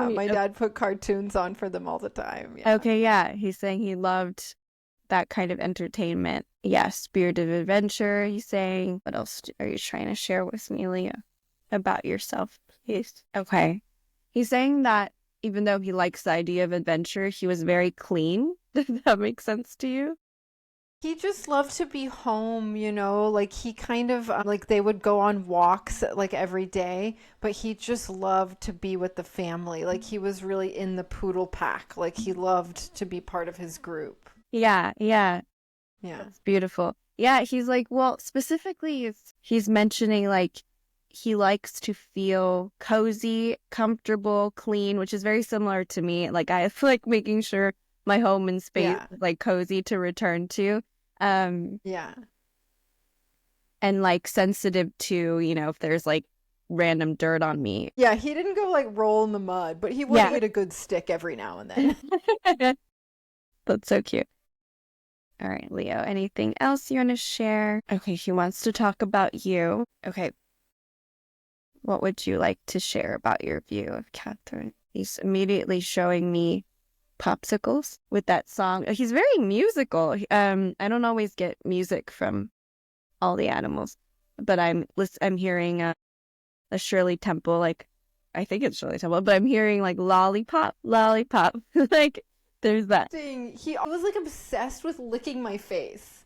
Wait, My dad put cartoons on for them all the time. Yeah. Okay, yeah. He's saying he loved that kind of entertainment. Yeah, spirit of adventure, he's saying. What else are you trying to share with me, Leah, about yourself, please? Okay. He's saying that even though he likes the idea of adventure, he was very clean. Does that make sense to you? He just loved to be home, like he kind of like they would go on walks like every day, but he just loved to be with the family. Like he was really in the poodle pack. Like he loved to be part of his group. Yeah. That's beautiful. Yeah, he's like, well, specifically, he's mentioning like he likes to feel cozy, comfortable, clean, which is very similar to me. Like I like making sure my home and space is like cozy to return to. Yeah. And like sensitive to, if there's like random dirt on me. Yeah, he didn't go like roll in the mud, but he would eat a good stick every now and then. That's so cute. All right, Leo, anything else you want to share? Okay, he wants to talk about you. Okay. What would you like to share about your view of Kathryn? He's immediately showing me popsicles with that song. He's very musical. I don't always get music from all the animals, but I'm hearing a Shirley Temple, like I think it's Shirley Temple, but I'm hearing like lollipop. Like there's that. He was like obsessed with licking my face.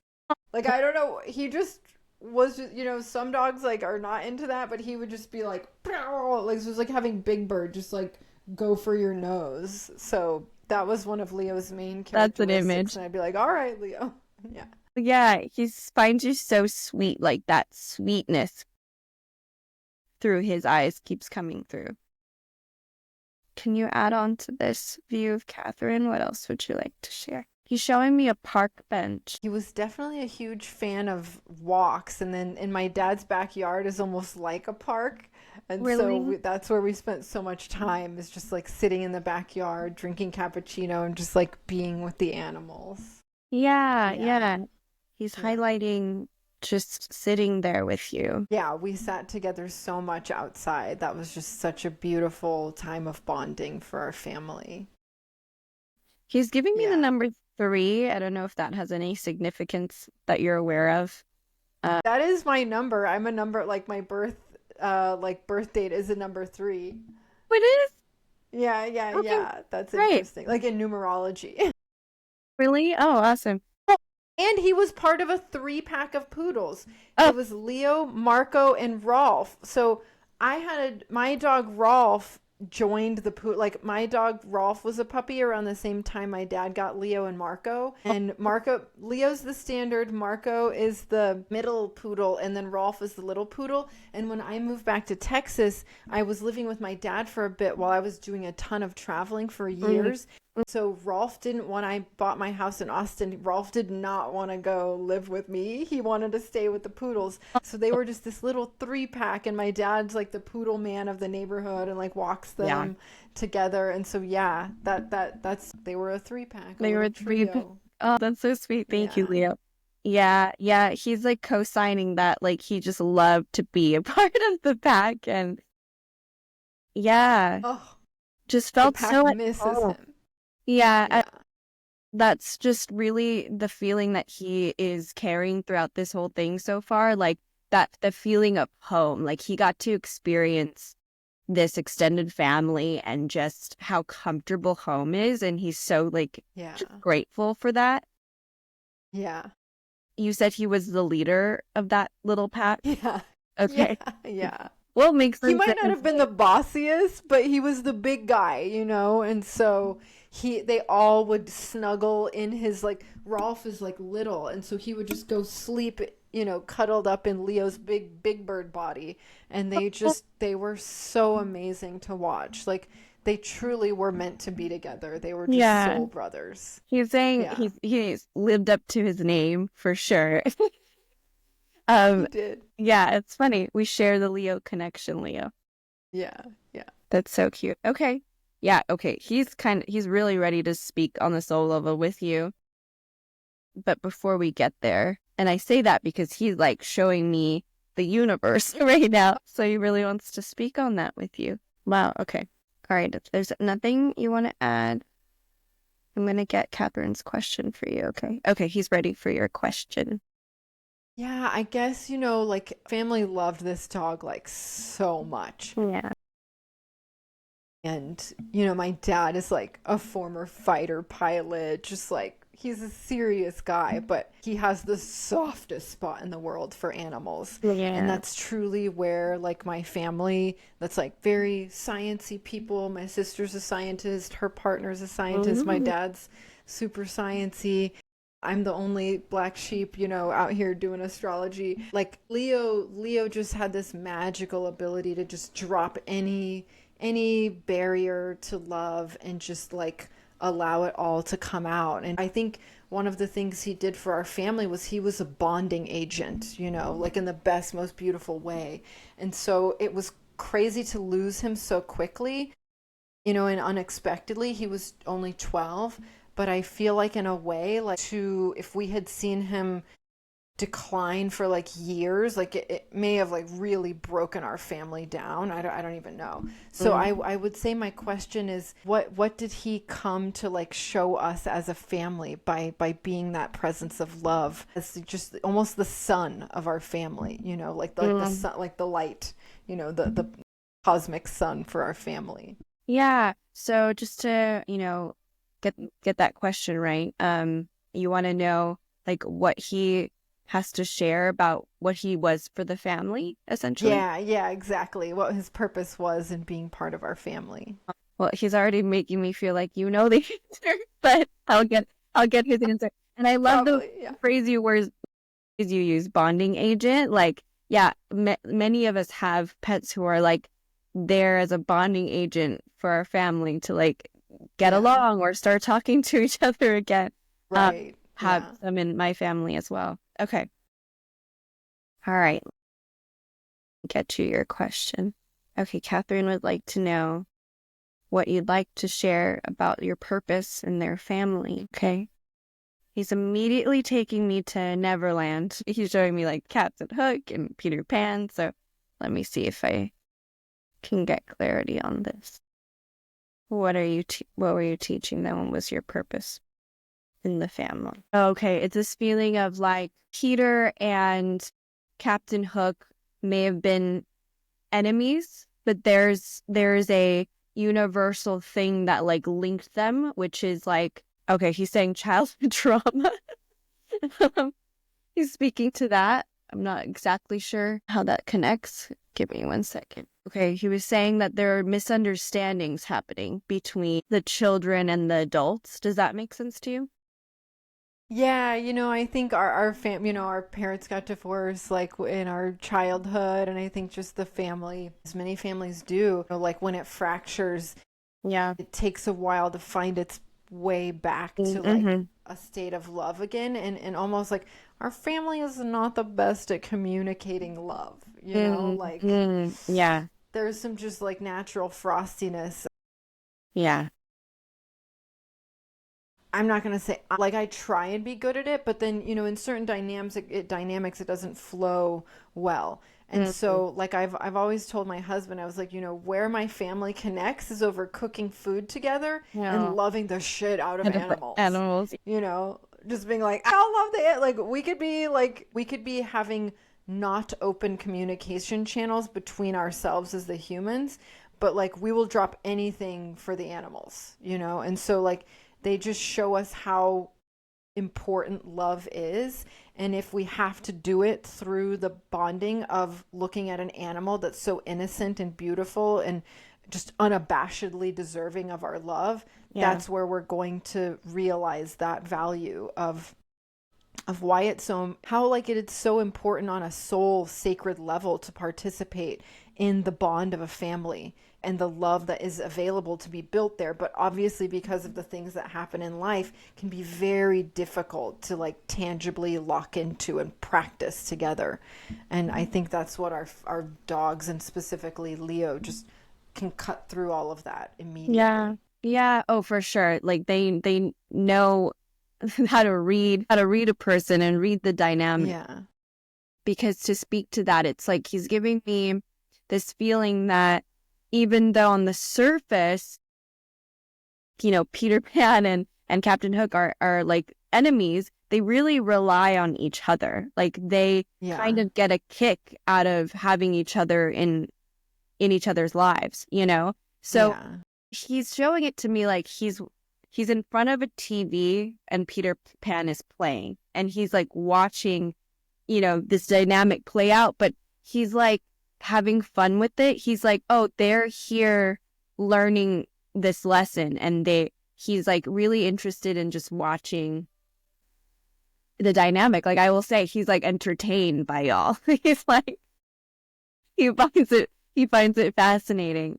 Like I don't know, he just was, some dogs like are not into that, but he would just be like it was like having Big Bird just like go for your nose. So that was one of Leo's main characteristics. That's an image. And I'd be like, all right, Leo. Yeah. Yeah, he finds you so sweet, like that sweetness through his eyes keeps coming through. Can you add on to this view of Kathryn? What else would you like to share? He's showing me a park bench. He was definitely a huge fan of walks, and then in my dad's backyard is almost like a park. And Really? so that's where we spent so much time, is just like sitting in the backyard, drinking cappuccino and just like being with the animals. Yeah. He's highlighting just sitting there with you. Yeah, we sat together so much outside. That was just such a beautiful time of bonding for our family. He's giving me the number 3. I don't know if that has any significance that you're aware of. That is my number. I'm a number, like my birth date is a number 3. It is? Yeah. Okay. That's Great. interesting. Like in numerology. Really? Oh, awesome. And he was part of a 3-pack of poodles. Oh. It was Leo, Marco, and Rolf. So my dog Rolf joined the poodle. Like my dog Rolf was a puppy around the same time my dad got Leo and Marco. And Leo's the standard, Marco is the middle poodle, and then Rolf is the little poodle. And when I moved back to Texas, I was living with my dad for a bit while I was doing a ton of traveling for years. So Rolf didn't, when I bought my house in Austin, Rolf did not want to go live with me. He wanted to stay with the poodles. So they were just this little 3-pack, and my dad's like the poodle man of the neighborhood and like walks Yeah. them together. And so yeah, that's they were a 3-pack, a They were little three. trio. Oh, that's so sweet. Thank you, Yeah. Leo. Yeah, yeah. He's like co-signing that, like he just loved to be a part of the pack, and yeah, Oh, just the felt pack so at misses home. him. Yeah, Yeah. that's just really the feeling that he is carrying throughout this whole thing so far. Like that, the feeling of home. Like he got to experience this extended family and just how comfortable home is, and he's so like Yeah. just grateful for that. Yeah. You said he was the leader of that little pack. Yeah. Yeah. Okay. Yeah. Well, makes He some might not sense. have been the bossiest, but he was the big guy, you know? And so they all would snuggle in his, like, Rolf is like little, and so he would just go sleep, cuddled up in Leo's big bird body. And they were so amazing to watch. Like, they truly were meant to be together. They were just Yeah. soul brothers. He's saying Yeah, he's lived up to his name for sure. he Um, did. yeah, it's funny. We share the Leo connection, Leo. Yeah, yeah. That's so cute. Okay. Yeah, okay. He's really ready to speak on the soul level with you. But before we get there, and I say that because he's like showing me the universe right now. So he really wants to speak on that with you. Wow. Okay. All right. If there's nothing you want to add, I'm going to get Kathryn's question for you. Okay. Okay. He's ready for your question. Yeah, I guess, like family loved this dog like so much. Yeah. And, my dad is like a former fighter pilot, just like he's a serious guy, but he has the softest spot in the world for animals. And Yeah. that's truly where like my family, that's like very sciencey people. My sister's a scientist, her partner's a scientist, my Mhm. dad's super sciencey. I'm the only black sheep, out here doing astrology. Like Leo just had this magical ability to just drop any barrier to love and just like allow it all to come out. And I think one of the things he did for our family was he was a bonding agent, like in the best, most beautiful way. And so it was crazy to lose him so quickly, and unexpectedly. He was only 12, but I feel like in a way, like to if we had seen him decline for like years, like it may have like really broken our family down. I don't even know. So I would say my question is what did he come to like show us as a family by being that presence of love, as just almost the sun of our family, like the Mm. sun, like the light, the cosmic sun for our family. Yeah. So just to, get that question right, you want to know like what he has to share about what he was for the family, essentially? Yeah, exactly. What his purpose was in being part of our family. Well, he's already making me feel like you know the answer, but I'll get his answer. And I love the Probably, yeah. phrase you use, bonding agent. Like, yeah, many of us have pets who are like there as a bonding agent for our family to like get Yeah, along or start talking to each other again. Um, right. have Yeah. them in my family as well. Okay. All right. Get to your question. Okay, Kathryn would like to know what you'd like to share about your purpose in their family. Okay. He's immediately taking me to Neverland. He's showing me like Captain Hook and Peter Pan. So let me see if I can get clarity on this. What were you teaching them? What was your purpose in the family? Okay, it's this feeling of like Peter and Captain Hook may have been enemies, but there's a universal thing that like linked them, which is like, okay, he's saying childhood trauma. He's speaking to that. I'm not exactly sure how that connects. Give me 1 second. Okay, he was saying that there are misunderstandings happening between the children and the adults. Does that make sense to you? Yeah, I think our parents got divorced like in our childhood, and I think just the family, as many families do, like when it fractures, Yeah. it takes a while to find its way back to like Mm-hmm. a state of love again, and almost like our family is not the best at communicating love, you know, like Mm-hmm. Yeah. there's some just like natural frostiness. Yeah. I'm not going to say like I try and be good at it, but then, you know, in certain dynamics, it doesn't flow well. And Mm-hmm. so like I've always told my husband, I was like, you know, where my family connects is over cooking food together and Yeah. loving the shit out of And of animals. animals. You know, just being like, I love the, we could be having not open communication channels between ourselves as the humans, but like we will drop anything for the animals, you know? And so like they just show us how important love is. And if we have to do it through the bonding of looking at an animal that's so innocent and beautiful and just unabashedly deserving of our love, Yeah. that's where we're going to realize that value of why it's so, how like it's so important on a soul sacred level to participate in the bond of a family and the love that is available to be built there. But obviously, because of the things that happen in life, can be very difficult to like tangibly lock into and practice together. And I think that's what our dogs, and specifically Leo, just can cut through all of that Yeah. immediately. Yeah. Oh, for sure. Like they know how to read a person and read the dynamic. Yeah. Because to speak to that, it's like he's giving me this feeling that even though on the surface, Peter Pan and Captain Hook are like enemies, they really rely on each other. Like they kind Yeah. of get a kick out of having each other in each other's lives. So Yeah. he's showing it to me like he's in front of a TV and Peter Pan is playing and he's like watching, this dynamic play out, but he's like having fun with it. He's like, oh, they're here learning this lesson and he's like really interested in just watching the dynamic. Like I will say he's like entertained by y'all. He's like he finds it fascinating.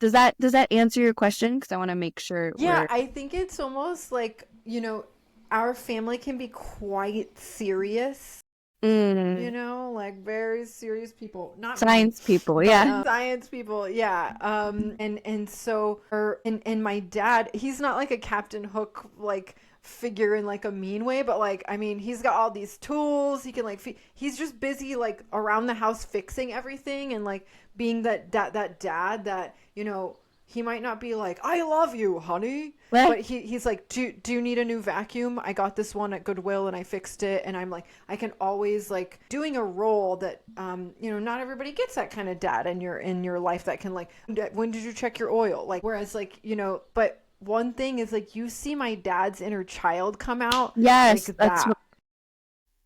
Does that answer your question? Because I want to make sure Yeah, we're I think it's almost like, you know, our family can be quite serious, you mm, know, like very serious people. Not me, science people. but Yeah. science people. Yeah. And so and my dad, he's not like a Captain Hook like figure in like a mean way, but like I mean, he's got all these tools. He can like he's just busy like around the house fixing everything and like being that dad that, you know, he might not be like, I love you, honey. Well, But he's like, do you need a new vacuum? I got this one at Goodwill and I fixed it. And I'm like, I can always like doing a role that, you know, not everybody gets that kind of dad in your life that can like, when did you check your oil? Like, whereas like, you know, but one thing is like, you see my dad's inner child come out like yes, that's that.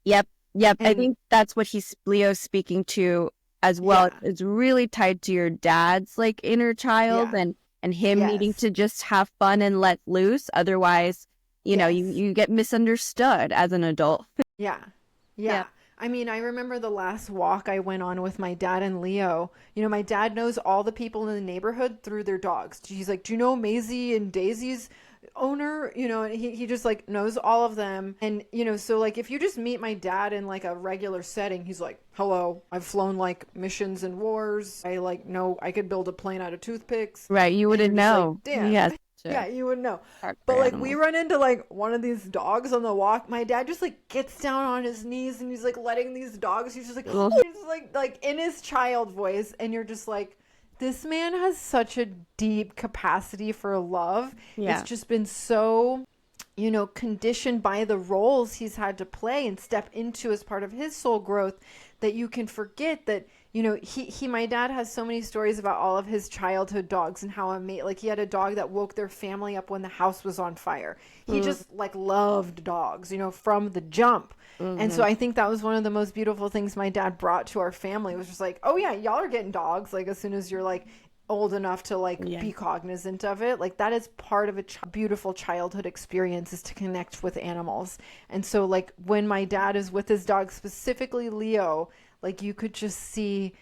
yep, yep. I And think that's what Leo's speaking to as well. yeah, It's really tied to your dad's like inner child yeah, and him needing yes, to just have fun and let loose. Otherwise, you yes. you get misunderstood as an adult. Yeah. Yeah. Yeah. I mean, I remember the last walk I went on with my dad and Leo. You know, my dad knows all the people in the neighborhood through their dogs. He's like, do you know Maisie and Daisy's owner? You know, and he just like knows all of them. And, you know, so like if you just meet my dad in like a regular setting, he's like, hello, I've flown like missions and wars. I like know I could build a plane out of toothpicks. Right. You And you're wouldn't just like, know. He damn. has such Yeah, a you would know. heart for But like we animals. run into like one of these dogs on the walk. My dad just like gets down on his knees and he's like letting these dogs. He's just like Ugh. he's like in his child voice, and you're just like, this man has such a deep capacity for love. It's Yeah. just been so, you know, conditioned by the roles he's had to play and step into as part of his soul growth, that you can forget that, you know, my dad has so many stories about all of his childhood dogs and how amazing, like he had a dog that woke their family up when the house was on fire. He Mm, just like loved dogs, you know, from the jump. And so mhm. I think that was one of the most beautiful things my dad brought to our family, was just like, oh yeah, y'all are getting dogs like as soon as you're like old enough to like Yeah. be cognizant of it. Like that is part of a beautiful childhood experience, is to connect with animals. And so like when my dad is with his dog, specifically Leo, like you could just see,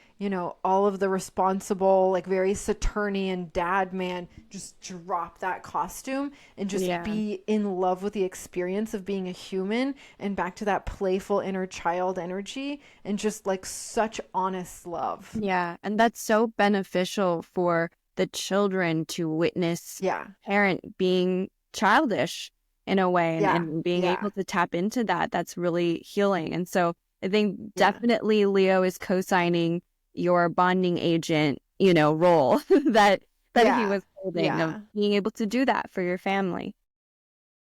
all of the responsible, like very Saturnian dad man just drop that costume and just Yeah. be in love with the experience of being a human and back to that playful inner child energy and just like such honest love. Yeah. And that's so beneficial for the children to witness Yeah. parent being childish in a way Yeah. and being Yeah. able to tap into that. That's really healing. And so I think Yeah. definitely Leo is co-signing your bonding agent, role that he Yeah. was holding of Yeah. being able to do that for your family.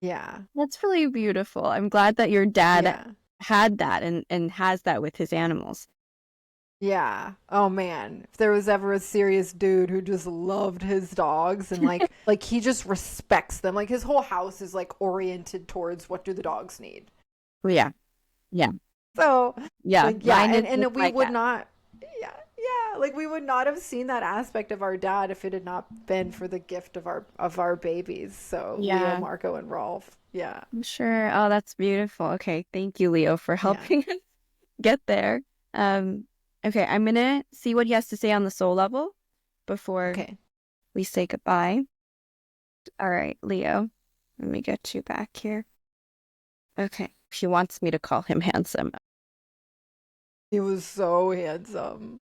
Yeah. That's really beautiful. I'm glad that your dad Yeah. had that and has that with his animals. Yeah. Oh man, if there was ever a serious dude who just loved his dogs and like he just respects them. Like his whole house is like oriented towards what do the dogs need. Yeah. Yeah. So, Yeah. like yeah, Mine is just and we like would that. not yeah, yeah, like we would not have seen that aspect of our dad if it had not been for the gift of our babies. So, Leo, Yeah. Marco, and Rolf. Yeah. I'm sure. Oh, that's beautiful. Okay. Thank you, Leo, for Yeah. helping us get there. Um, okay, I'm gonna see what he has to say on the soul level before Okay. we say goodbye. All right, Leo. Let me get you back here. Okay. She wants me to call him handsome. He was so handsome.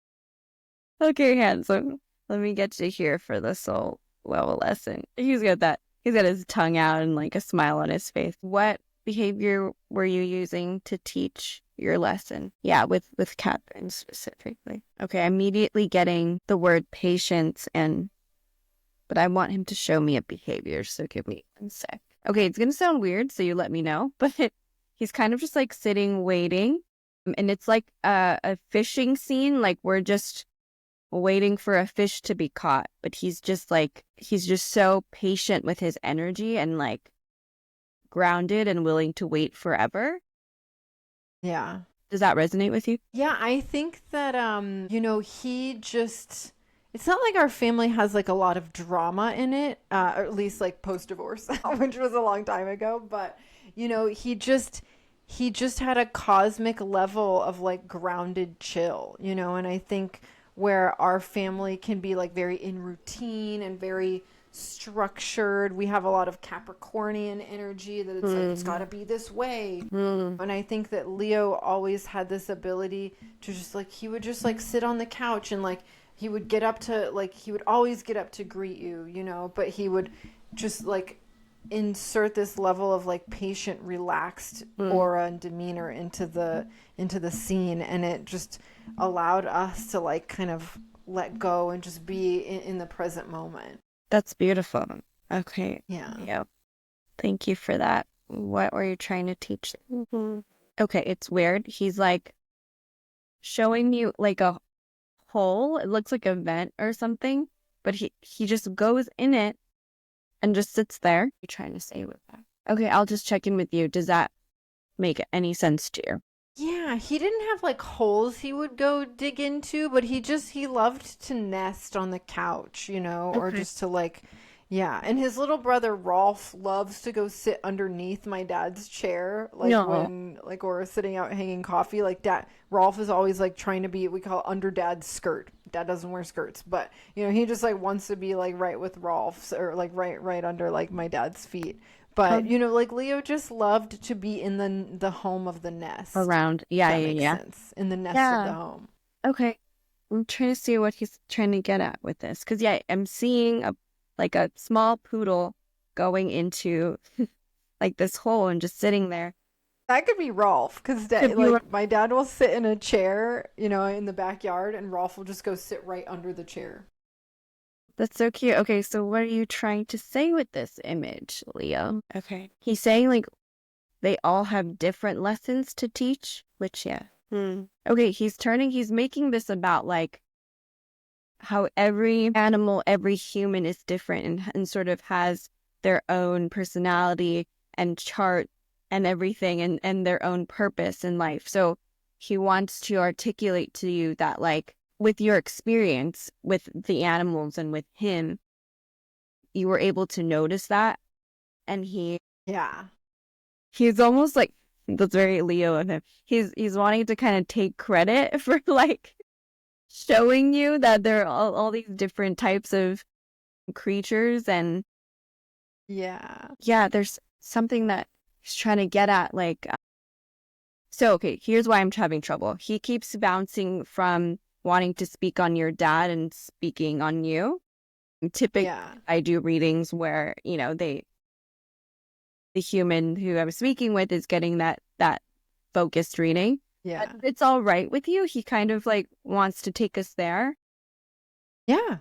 Okay, handsome. Let me get you here for the soul level lesson. He's got his tongue out and like a smile on his face. What behavior were you using to teach your lesson? Yeah, with Kathryn specifically. Okay, I'm immediately getting the word patience but I want him to show me a behavior, so give me 1 sec. Okay, it's gonna sound weird, so you let me know, but he's kind of just like sitting waiting. And it's like a fishing scene, like we're just waiting for a fish to be caught, but he's just so patient with his energy and like grounded and willing to wait forever. Yeah. Does that resonate with you? Yeah, I think that he just it's not like our family has like a lot of drama in it, or at least like post-divorce, which was a long time ago, but he just had a cosmic level of like grounded chill, and I think where our family can be like very in routine and very structured. We have a lot of Capricornian energy that it's like it's got to be this way. And I think that Leo always had this ability to just like he would just like sit on the couch and like he would get up to like he would always get up to greet you, but he would just like insert this level of like patient, relaxed aura and demeanor into the scene, and it just allowed us to like kind of let go and just be in the present moment. That's beautiful. Okay. Yeah. Yeah. Thank you for that. What were you trying to teach? Okay, it's weird. He's like showing me like a hole. It looks like a vent or something, but he just goes in it and just sits there. What are you trying to say with that? Okay, I'll just check in with you. Does that make any sense to you? Yeah, he didn't have like holes he would go dig into, but he loved to nest on the couch, or Okay. just to like yeah. And his little brother Rolf loves to go sit underneath my dad's chair, like No. when like we're sitting out hanging coffee. Like dad Rolf is always like trying to be we call under dad's skirt. Dad doesn't wear skirts, but he just like wants to be like right with Rolf's or like right under like my dad's feet. But like Leo just loved to be in the home of the nest. Around. If Yeah, that yeah, makes yeah. sense. In the nest of the Yeah. home. Okay. I'm trying to see what he's trying to get at with this. Because, yeah, I'm seeing a small poodle going into like this hole and just sitting there. That could be Rolf, because Could be like my dad will sit in a chair, in the backyard, and Rolf will just go sit right under the chair. That's so cute. Okay, so what are you trying to say with this image, Leo? Okay. He's saying like they all have different lessons to teach, which, yeah. Okay, he's making this about like how every animal, every human is different and sort of has their own personality and chart and everything and their own purpose in life. So he wants to articulate to you that like with your experience with the animals and with him, you were able to notice that. And Yeah. he's almost like That's very Leo of him. He's wanting to kind of take credit for like showing you that there are all these different types of creatures, and Yeah. yeah, there's something that he's trying to get at. Like, so okay, here's why I'm having trouble. He keeps bouncing from wanting to speak on your dad and speaking on you. Typically, Yeah. I do readings where, the human who I'm speaking with is getting that focused reading. But Yeah. if it's all right with you, he kind of like wants to take us there Yeah.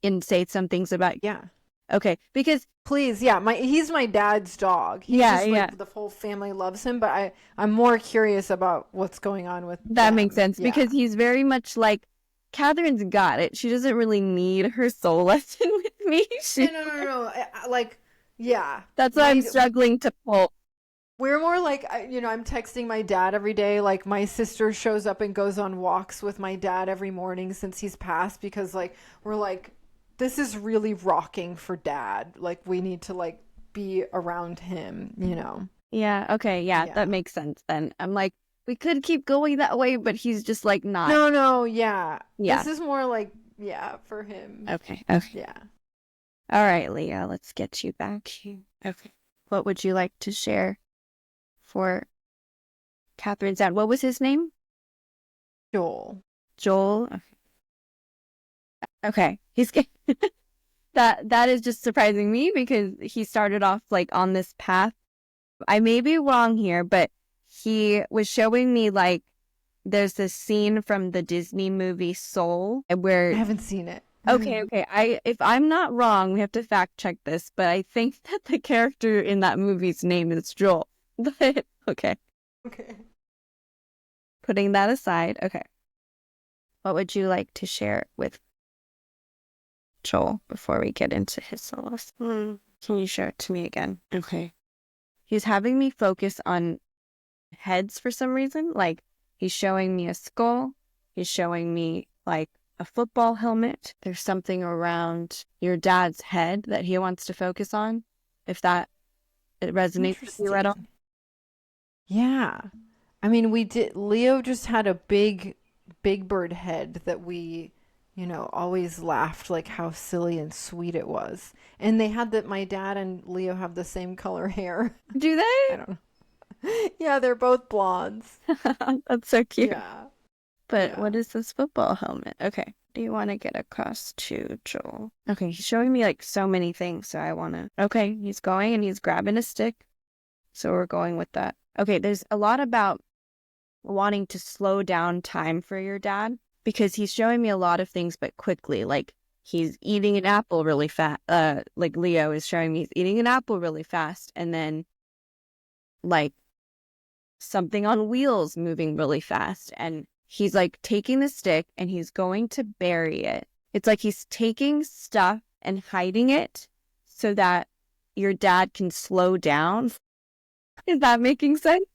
and say some things about, Yeah. okay, because Please, yeah, he's my dad's dog. He's yeah, just yeah, like the whole family loves him, but I'm more curious about what's going on with that makes them. sense Yeah. because he's very much like, Kathryn's got it. She doesn't really need her soul lesson with me. Yeah, no. Like, yeah. That's why I'm struggling to pull. We're more like, I'm texting my dad every day. Like, my sister shows up and goes on walks with my dad every morning since he's passed because, like, we're like, this is really rocking for dad. Like, we need to, like, be around him. Yeah, okay, yeah, Yeah. that makes sense then. I'm like, we could keep going that way, but he's just like not. No, yeah. Yeah. This is more like, yeah, for him. Okay. Yeah. All right, Leah, let's get you back here. Okay. What would you like to share for Kathryn's dad? What was his name? Joel. Joel. Okay. That is just surprising me because he started off like on this path. I may be wrong here, but he was showing me like there's this scene from the Disney movie Soul where I haven't seen it. Okay. If I'm not wrong, we have to fact check this, but I think that the character in that movie's name is Joel. But okay. Okay. Putting that aside, okay. What would you like to share with Joel before we get into his solos? Can you show it to me again? Okay. He's having me focus on heads for some reason. Like, he's showing me a skull. He's showing me, like, a football helmet. There's something around your dad's head that he wants to focus on, if it resonates with you at all. Yeah. I mean, Leo just had a big bird head that we, always laughed like how silly and sweet it was. And they had that my dad and Leo have the same color hair. Do they? I don't know. Yeah, they're both blondes. That's so cute. Yeah. But Yeah. what is this football helmet? Okay. Do you want to get across to Joel? Okay, he's showing me like so many things, so I want to. Okay, he's going and he's grabbing a stick. So we're going with that. Okay, there's a lot about wanting to slow down time for your dad because he's showing me a lot of things, but quickly. Like, he's eating an apple really fast. Like Leo is showing me he's eating an apple really fast, and then like something on wheels moving really fast, and he's like taking the stick and he's going to bury it. It's like he's taking stuff and hiding it so that your dad can slow down. Is that making sense?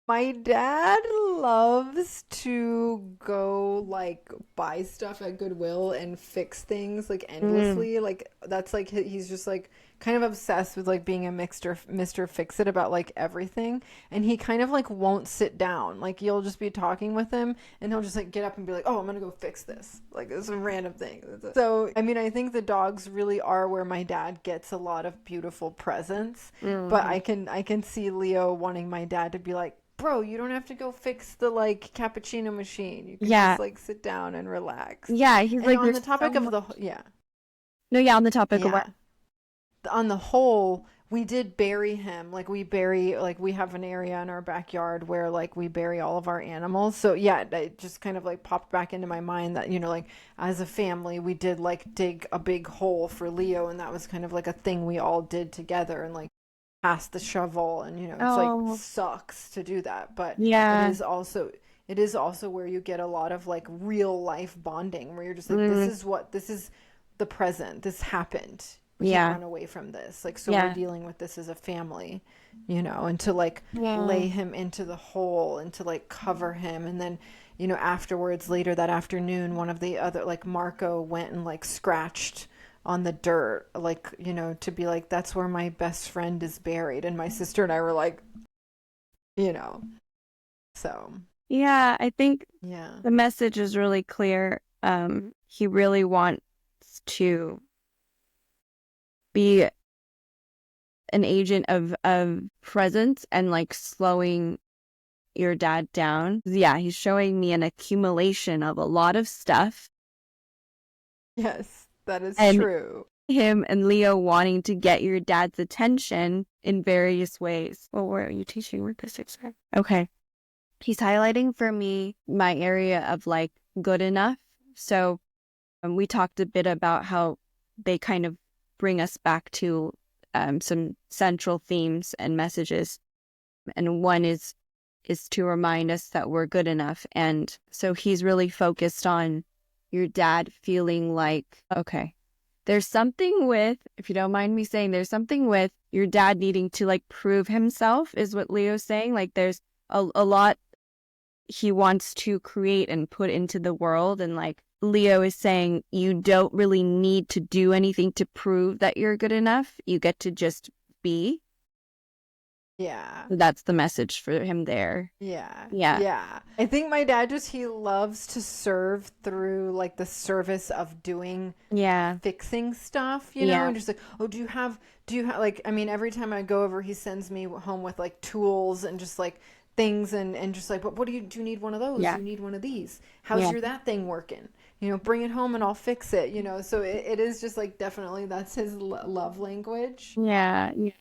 My dad loves to go like buy stuff at Goodwill and fix things like endlessly. Like that's like he's just like kind of obsessed with like being a Mr. Fix It about like everything. And he kind of like won't sit down. Like you'll just be talking with him and he'll just like get up and be like, "Oh, I'm gonna go fix this." Like it's a random thing. So I mean, I think the dogs really are where my dad gets a lot of beautiful presents. But I can see Leo wanting my dad to be like, "Bro, you don't have to go fix the like cappuccino machine. You can just like sit down and relax." Yeah, he's And like on the topic of the on the topic of what? On the whole, we did bury him. Like we have an area in our backyard where like we bury all of our animals. So yeah, it just kind of like popped back into my mind that, like as a family, we did like dig a big hole for Leo, and that was kind of like a thing we all did together and like pass the shovel, and it's like sucks to do that, but Yeah. it is also where you get a lot of like real life bonding where you're just like this is the present, this happened, we can't run away from this, like, so we're dealing with this as a family, and to like lay him into the hole and to like cover him, and then afterwards, later that afternoon, one of the other, like Marco, went and like scratched on the dirt, like, to be like, that's where my best friend is buried. And my sister and I were like, you know. So, Yeah, I think yeah. the message is really clear. He really wants to be an agent of presence and like slowing your dad down. Yeah, he's showing me an accumulation of a lot of stuff Yes, that is and true. him and Leo wanting to get your dad's attention in various ways. Well, where are you teaching with this exam? Okay. He's highlighting for me my area of like good enough. So we talked a bit about how they kind of bring us back to some central themes and messages. And one is to remind us that we're good enough. And so he's really focused on your dad feeling like, okay, there's something with, if you don't mind me saying, there's something with your dad needing to like prove himself, is what Leo's saying. Like there's a lot he wants to create and put into the world. And like Leo is saying, you don't really need to do anything to prove that you're good enough. You get to just be. Yeah. That's the message for him there. Yeah. Yeah. Yeah. I think my dad just, he loves to serve through like the service of doing, Yeah. fixing stuff, you know, Yeah. and just like, oh, do you have, like, I mean, every time I go over, he sends me home with like tools and just like things and just like, but what do you need one of those? Yeah. Do you need one of these? How's Yeah. your that thing working? You know, bring it home and I'll fix it, you know, so it is just like definitely that's his love language. Yeah. Yeah.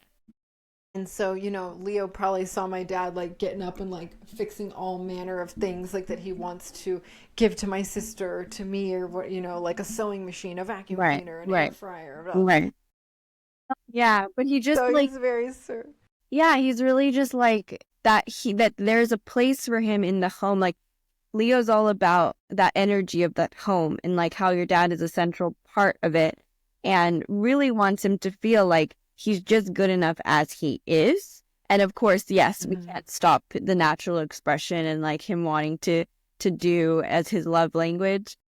And so, you know, Leo probably saw my dad like getting up and like fixing all manner of things like that he wants to give to my sister or to me or what, you know, like a sewing machine, a vacuum Right. cleaner, an air Right. fryer. Blah. Right. Yeah. But he just So like, he's very sir. yeah, he's really just like that there's a place for him in the home. Like Leo's all about that energy of that home and like how your dad is a central part of it and really wants him to feel like he's just good enough as he is. And of course, yes, we can't stop the natural expression and like him wanting to do as his love language.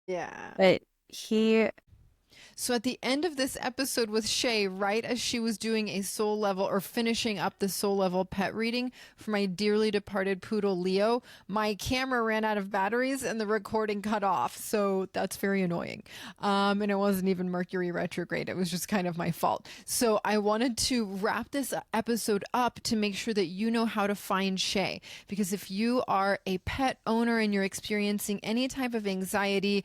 Yeah. But he So at the end of this episode with Shay, right as she was doing a soul level or finishing up the soul level pet reading for my dearly departed poodle Leo, my camera ran out of batteries and the recording cut off. So that's very annoying. And it wasn't even Mercury retrograde. It was just kind of my fault. So I wanted to wrap this episode up to make sure that you know how to find Shay. Because if you are a pet owner and you're experiencing any type of anxiety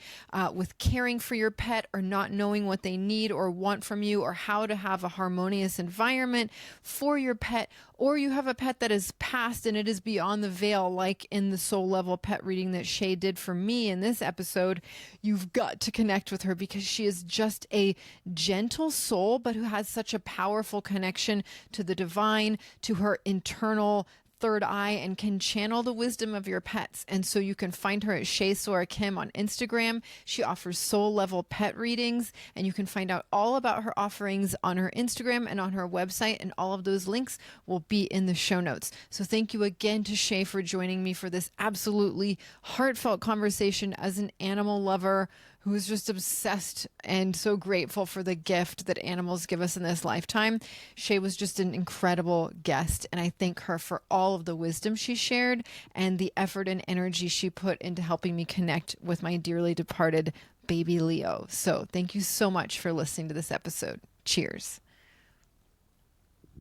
with caring for your pet or not knowing what they need or want from you or how to have a harmonious environment for your pet, or you have a pet that is past and it is beyond the veil, like in the soul level pet reading that Shay did for me in this episode, you've got to connect with her because she is just a gentle soul, but who has such a powerful connection to the divine, to her internal third eye, and can channel the wisdom of your pets. And so you can find her at Shay Sora Kim on Instagram. She offers soul level pet readings, and you can find out all about her offerings on her Instagram and on her website. And all of those links will be in the show notes. So thank you again to Shay for joining me for this absolutely heartfelt conversation as an animal lover who is just obsessed and so grateful for the gift that animals give us in this lifetime. Shay was just an incredible guest, and I thank her for all of the wisdom she shared and the effort and energy she put into helping me connect with my dearly departed baby Leo. So thank you so much for listening to this episode. Cheers.